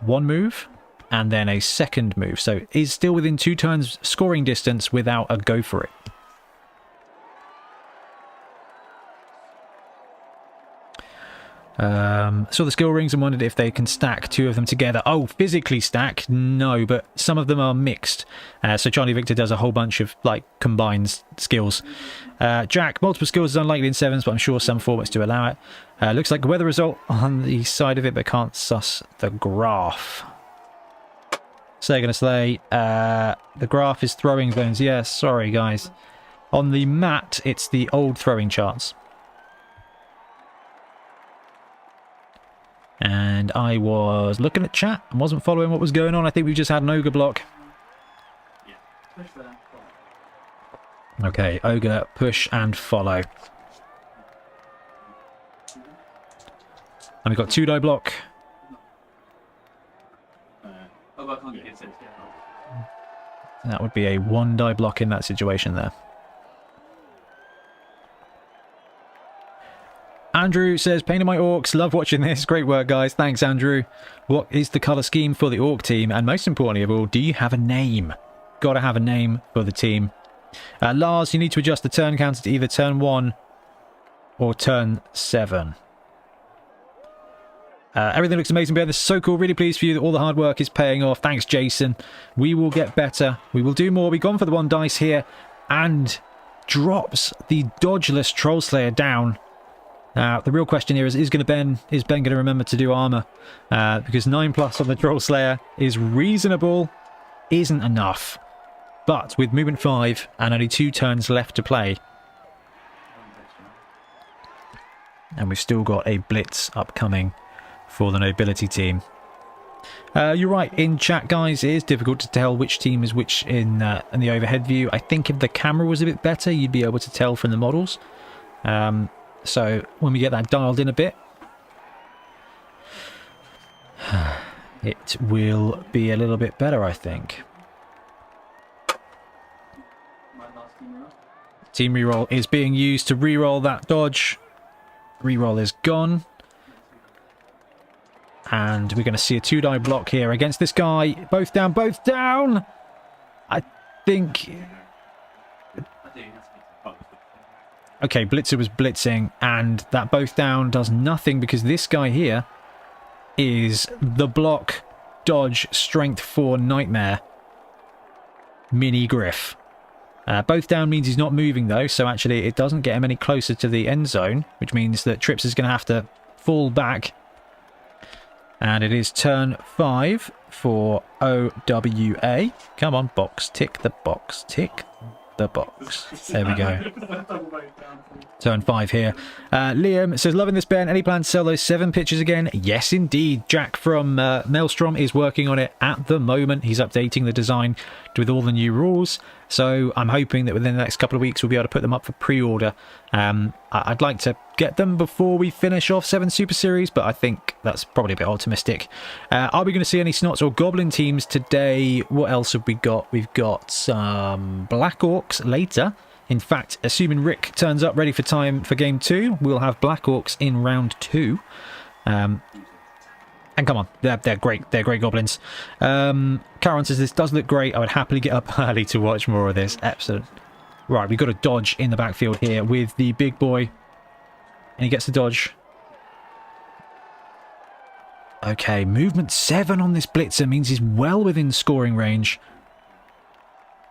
1 move and then a second move. So is still within 2 turns scoring distance without a go for it. Saw the skill rings and wondered if they can stack 2 of them together. Oh, physically stack? No, but some of them are mixed. So Charlie Victor does a whole bunch of like combined skills. Jack, multiple skills is unlikely in 7s, but I'm sure some formats do allow it. Looks like a weather result on the side of it, but can't suss the graph. So they're going to slay. The graph is throwing zones. Yeah, sorry guys. On the mat, it's the old throwing charts. And I was looking at chat and wasn't following what was going on. I think we just had an ogre block. Okay, ogre, push and follow. And we've got 2-die block. That would be a 1-die block in that situation there. Andrew says, painting my orcs, love watching this. Great work, guys. Thanks, Andrew. What is the colour scheme for the orc team? And most importantly of all, do you have a name? Got to have a name for the team. Lars, you need to adjust the turn counter to either turn 1 or turn 7. Everything looks amazing, Ben. This is so cool. Really pleased for you that all the hard work is paying off. Thanks, Jason. We will get better. We will do more. We've gone for the 1 dice here and drops the dodgeless Troll Slayer down. The real question here is Ben going to remember to do armor? Because 9+ on the Troll Slayer is reasonable, isn't enough. But with movement 5 and only 2 turns left to play, and we've still got a blitz upcoming for the Nobility team. You're right in chat, guys. It is difficult to tell which team is which in the overhead view. I think if the camera was a bit better, you'd be able to tell from the models. So when we get that dialed in a bit, it will be a little bit better, I think. Team reroll is being used to reroll that dodge. Reroll is gone. And we're going to see a 2-die block here against this guy. Both down, both down! I think... Okay, Blitzer was blitzing, and that both down does nothing because this guy here is the block, dodge, strength 4 nightmare. Mini Griff. Both down means he's not moving though, so actually it doesn't get him any closer to the end zone, which means that Trips is going to have to fall back. And it is turn 5 for OWA. Come on, box. Tick the box. Tick the box. There we go. Turn 5 here. Liam says, loving this, Ben. Any plans to sell those 7 pictures again? Yes, indeed. Jack from Maelstrom is working on it at the moment. He's updating the design with all the new rules. So I'm hoping that within the next couple of weeks we'll be able to put them up for pre-order. I'd like to get them before we finish off 7 Super Series, but I think that's probably a bit optimistic. Are we going to see any Snots or Goblin teams today? What else have we got? We've got some Black Orcs later. In fact, assuming Rick turns up ready for time for game 2, we'll have Black Orcs in round 2. And come on, they're great. They're great goblins. Karen says, this does look great. I would happily get up early to watch more of this. Excellent. Right, we've got a dodge in the backfield here with the big boy. And he gets the dodge. Okay, movement 7 on this blitzer means he's well within scoring range.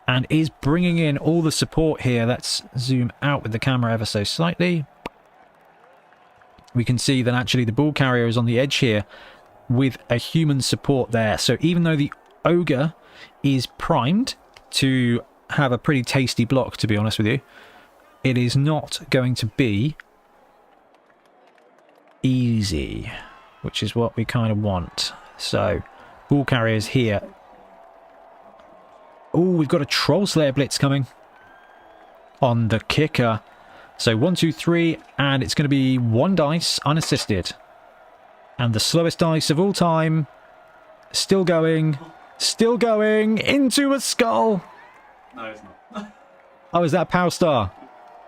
And is bringing in all the support here. Let's zoom out with the camera ever so slightly. We can see that actually the ball carrier is on the edge here with a human support there. So even though the ogre is primed to have a pretty tasty block, to be honest with you, it is not going to be easy, which is what we kind of want. So ball carriers here. Oh, we've got a Troll Slayer blitz coming on the kicker. So 1, 2, 3, and it's going to be 1 dice unassisted. And the slowest dice of all time. Still going into a skull. No, it's not. Oh, is that Power Star?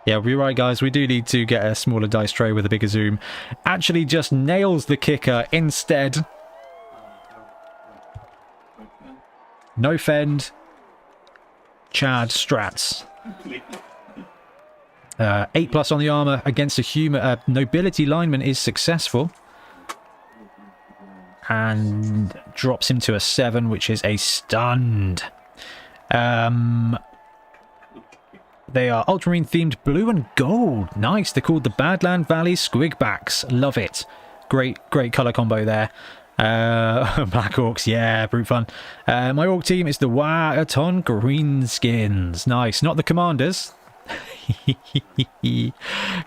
Yeah, we're right, guys. We do need to get a smaller dice tray with a bigger zoom. Actually just nails the kicker instead. No fend. Chad strats. 8+ on the armor against a human nobility lineman is successful. And drops him to a 7, which is a stunned. They are ultramarine themed blue and gold. Nice. They're called the Badland Valley Squigbacks. Love it. Great colour combo there. Black Orcs, yeah, brute fun. My Orc team is the Waaton Greenskins. Nice. Not the Commanders.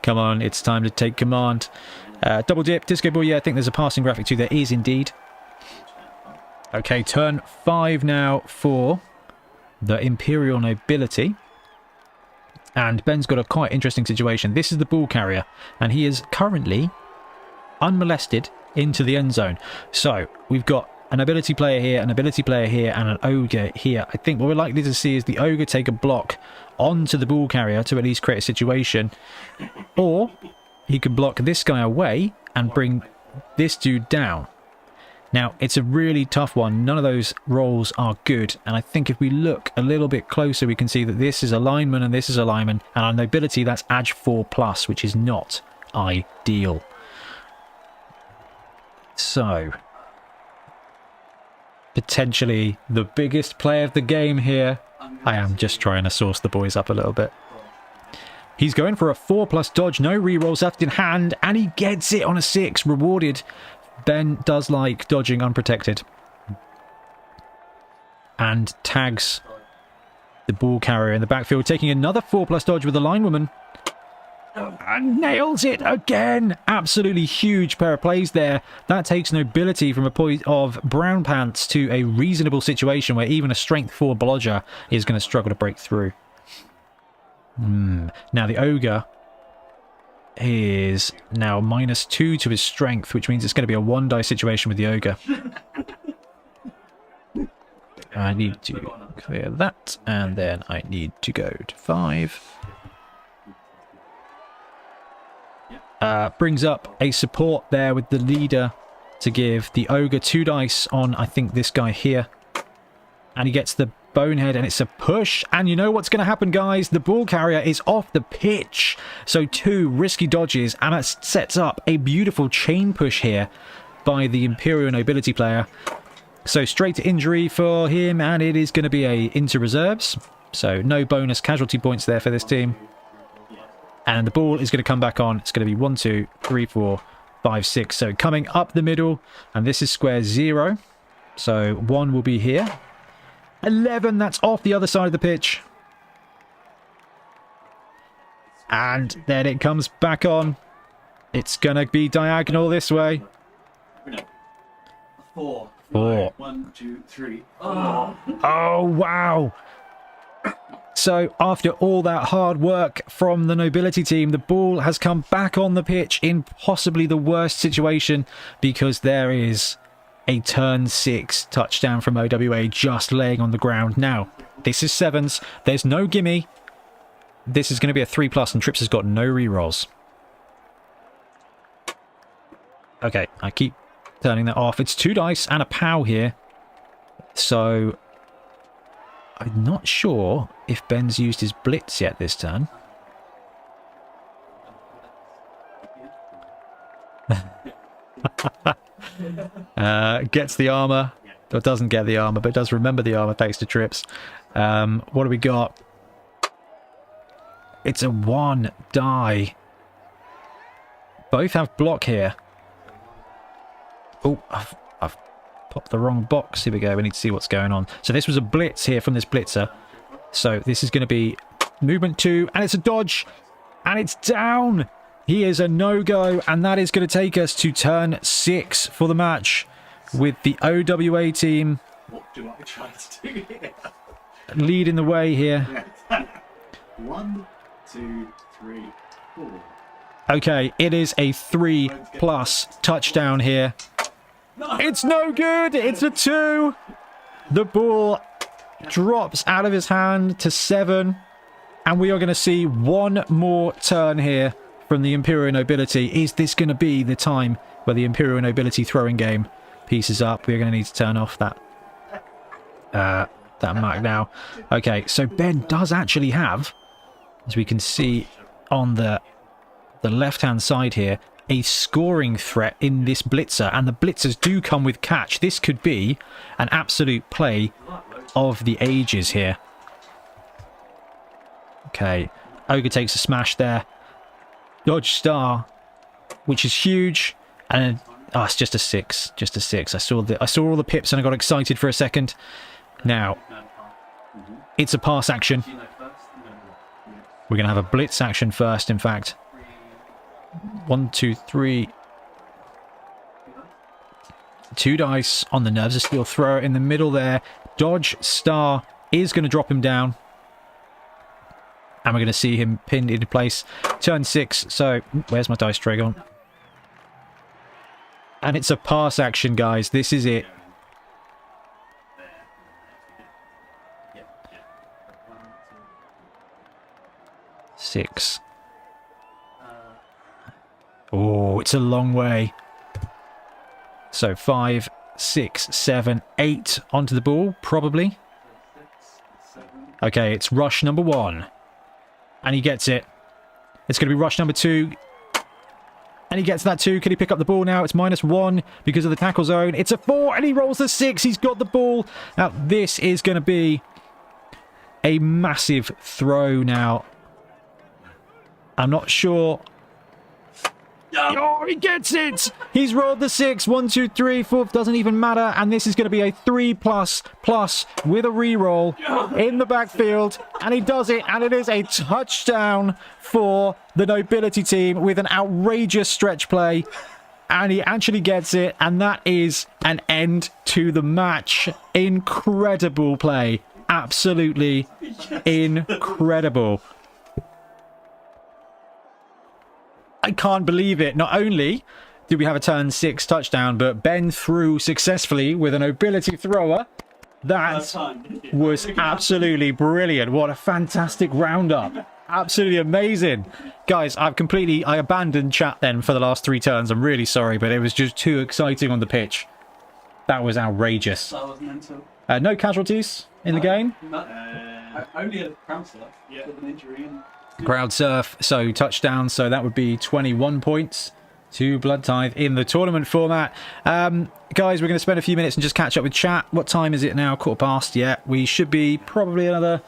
Come on, it's time to take command. Double dip, Disco Ball, yeah, I think there's a passing graphic too. There is indeed. Okay, turn 5 now for the Imperial Nobility. And Ben's got a quite interesting situation. This is the ball carrier, and he is currently unmolested into the end zone. So we've got an ability player here, an ability player here, and an ogre here. I think what we're likely to see is the ogre take a block onto the ball carrier to at least create a situation, or he could block this guy away and bring this dude down. Now, it's a really tough one. None of those rolls are good, and I think if we look a little bit closer, we can see that this is a lineman and this is a lineman, and our nobility, that's Ag 4+, which is not ideal. So, potentially the biggest play of the game here. I am just trying to source the boys up a little bit. He's going for a 4+ dodge, no rerolls left in hand, and he gets it on a 6, rewarded. Ben does like dodging unprotected. And tags the ball carrier in the backfield, taking another 4+ dodge with the linewoman. And nails it again. Absolutely huge pair of plays there. That takes Nobility from a point of brown pants to a reasonable situation where even a strength 4 blodger is going to struggle to break through. Now the Ogre is now -2 to his strength, which means it's going to be a 1 die situation with the Ogre. I need to clear that, and then I need to go to 5. Brings up a support there with the leader to give the Ogre 2 dice on, I think, this guy here. And he gets the Bonehead, and it's a push. And you know what's going to happen, guys? The ball carrier is off the pitch. So 2 risky dodges, and that sets up a beautiful chain push here by the Imperial Nobility player. So straight to injury for him, and it is going to be into reserves. So no bonus casualty points there for this team. And the ball is going to come back on. It's going to be 1, 2, 3, 4, 5, 6. So coming up the middle, and this is square 0. So 1 will be here. 11, that's off the other side of the pitch. And then it comes back on. It's going to be diagonal this way. 4. 4. 1, 2, 3. Oh, oh wow. So after all that hard work from the Nobility team, the ball has come back on the pitch in possibly the worst situation, because there is a turn 6 touchdown from OWA just laying on the ground. Now, this is 7s. There's no gimme. This is going to be a 3+, and Trips has got no rerolls. Okay, I keep turning that off. It's 2 dice and a POW here. So I'm not sure if Ben's used his blitz yet this turn. Gets the armor. Or doesn't get the armor, but does remember the armor thanks to Trips. What do we got? It's a 1 die. Both have block here. Oh, I've popped the wrong box. Here we go. We need to see what's going on. So this was a blitz here from this blitzer. So this is going to be movement 2, and it's a dodge, and it's down. He is a no-go, and that is going to take us to turn 6 for the match with the OWA team. What do I try to do here? Leading the way here. 1, 2, 3, 4. Okay, it is a 3+ touchdown here. It's no good. It's a 2. The ball drops out of his hand to 7. And we are going to see one more turn here from the Imperial Nobility. Is this going to be the time where the Imperial Nobility throwing game pieces up? We're going to need to turn off that mark now. Okay, so Ben does actually have, as we can see on the left-hand side here, a scoring threat in this blitzer, and the blitzers do come with catch. This could be an absolute play of the ages here. Okay, Ogre takes a smash there. Dodge star, which is huge, and oh, it's just a 6, just a 6. I saw all the pips and I got excited for a second. Now, it's a pass action. We're going to have a blitz action first, in fact. 1, 2, 3. 2 dice on the Nerves of Steel thrower in the middle there. Dodge star is going to drop him down. And we're going to see him pinned into place. Turn 6. So, where's my dice tray gone? And it's a pass action, guys. This is it. Six. Oh, it's a long way. So 5, 6, 7, 8 onto the ball, probably. Okay, it's rush number 1. And he gets it. It's going to be rush number 2. And he gets that too. Can he pick up the ball now? It's -1 because of the tackle zone. It's a 4 and he rolls the 6. He's got the ball. Now, this is going to be a massive throw now. I'm not sure. Oh, he gets it! He's rolled the 6. 1, 2, 3, 4. Doesn't even matter. And this is going to be a 3++ with a reroll in the backfield. And he does it. And it is a touchdown for the Nobility team with an outrageous stretch play. And he actually gets it. And that is an end to the match. Incredible play. Absolutely incredible. I can't believe it. Not only did we have a turn 6 touchdown, but Ben threw successfully with a Nobility thrower. That was absolutely brilliant. What a fantastic roundup. Absolutely amazing. Guys, I abandoned chat then for the last 3 turns. I'm really sorry, but it was just too exciting on the pitch. That was outrageous. That was mental. No casualties in the game. Only a crowd surf with an injury. Crowd surf, so touchdown, so that would be 21 points to Blood Tithe in the tournament format. Guys, we're going to spend a few minutes and just catch up with chat. What time is it now? 1:15. Yeah, we should be probably another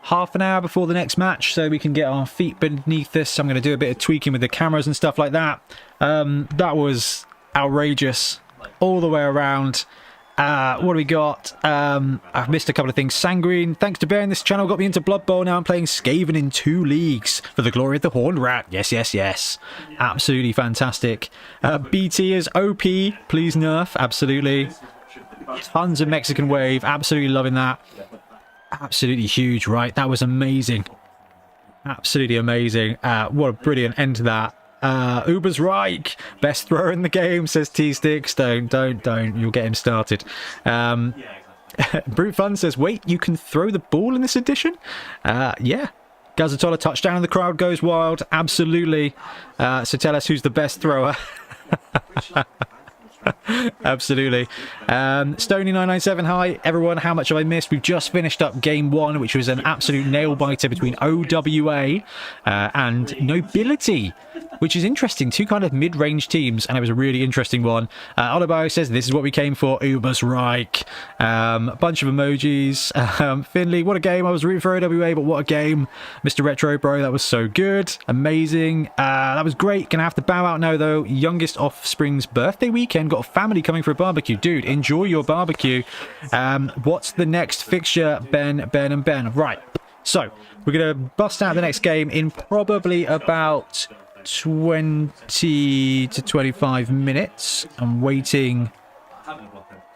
half an hour before the next match, so we can get our feet beneath us. I'm going to do a bit of tweaking with the cameras and stuff like that. That was outrageous all the way around. What do we got? I've missed a couple of things. Sanguine, thanks to bearing this channel, got me into Blood Bowl. Now I'm playing Skaven in 2 leagues for the glory of the Horned Rat. Yes, yes, yes. Absolutely fantastic. BT is OP. Please nerf. Absolutely. Tons of Mexican wave. Absolutely loving that. Absolutely huge, right? That was amazing. Absolutely amazing. What a brilliant end to that. Uber's Reich, best thrower in the game, says T-Sticks. Don't. You'll get him started. Brute Fun says, wait, you can throw the ball in this edition? Yeah. Gazatola touchdown and the crowd goes wild. Absolutely. So tell us who's the best thrower. Absolutely. Stony997, hi everyone. How much have I missed? We've just finished up game 1, which was an absolute nail biter between OWA and Nobility, which is interesting. 2 kind of mid-range teams, and it was a really interesting one. Olibio says this is what we came for. Ubers Reich. Bunch of emojis. Finley, what a game. I was rooting for OWA, but what a game. Mr. Retro Bro, that was so good. Amazing. That was great. Gonna have to bow out now though. Youngest offspring's birthday weekend. Got a family coming for a barbecue. Dude, enjoy your barbecue. What's the next fixture? Ben and Ben. Right, so we're gonna bust out the next game in probably about 20 to 25 minutes. I'm waiting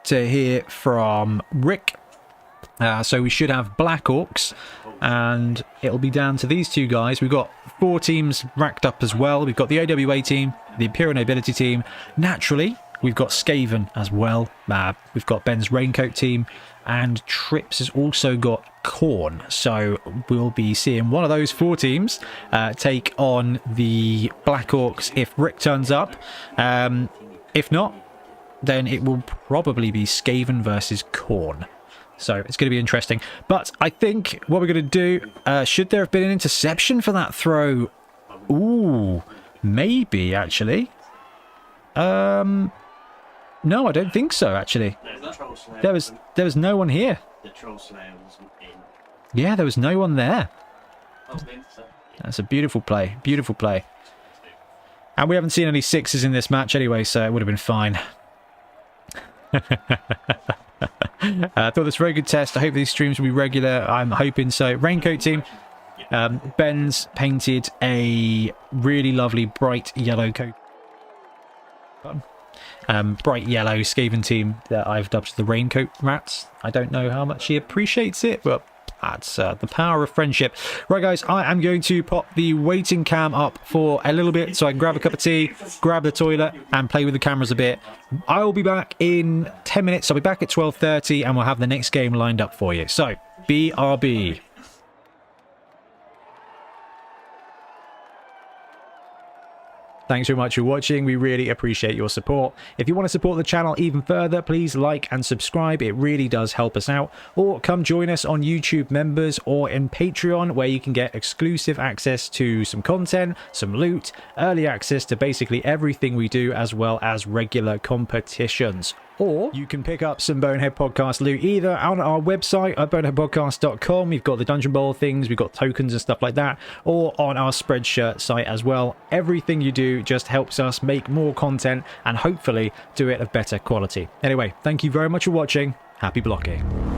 to hear from Rick. So we should have Black Orcs, and it'll be down to these 2 guys. We've got 4 teams racked up as well. We've got the AWA team, the Imperial Nobility team. Naturally, we've got Skaven as well. We've got Ben's Raincoat team, and Trips has also got Khorne. So we'll be seeing one of those 4 teams take on the Black Orcs if Rick turns up. If not, then it will probably be Skaven versus Khorne. So it's going to be interesting. But I think what we're going to do, should there have been an interception for that throw? Ooh, maybe actually. No, I don't think so actually. There was no one here. The Troll Slayer wasn't in. Yeah, there was no one there. That's a beautiful play. Beautiful play. And we haven't seen any 6s in this match anyway, so it would have been fine. I thought this was a very good test. I hope these streams will be regular. I'm hoping so. Raincoat team. Ben's painted a really lovely bright yellow coat. Bright yellow Skaven team that I've dubbed the Raincoat Rats. I don't know how much he appreciates it, but that's the power of friendship. Right, guys, I am going to pop the waiting cam up for a little bit so I can grab a cup of tea, grab the toilet, and play with the cameras a bit. I'll be back in 10 minutes. I'll be back at 12:30, and we'll have the next game lined up for you. So, BRB. Thanks very much for watching. We really appreciate your support. If you want to support the channel even further, please like and subscribe. It really does help us out. Or come join us on YouTube Members or in Patreon, where you can get exclusive access to some content, some loot, early access to basically everything we do, as well as regular competitions. Or you can pick up some Bonehead Podcast loot either on our website at boneheadpodcast.com. We've got the Dungeon Bowl things, we've got tokens and stuff like that, or on our Spreadshirt site as well. Everything you do just helps us make more content and hopefully do it of better quality. Anyway, thank you very much for watching. Happy blocking.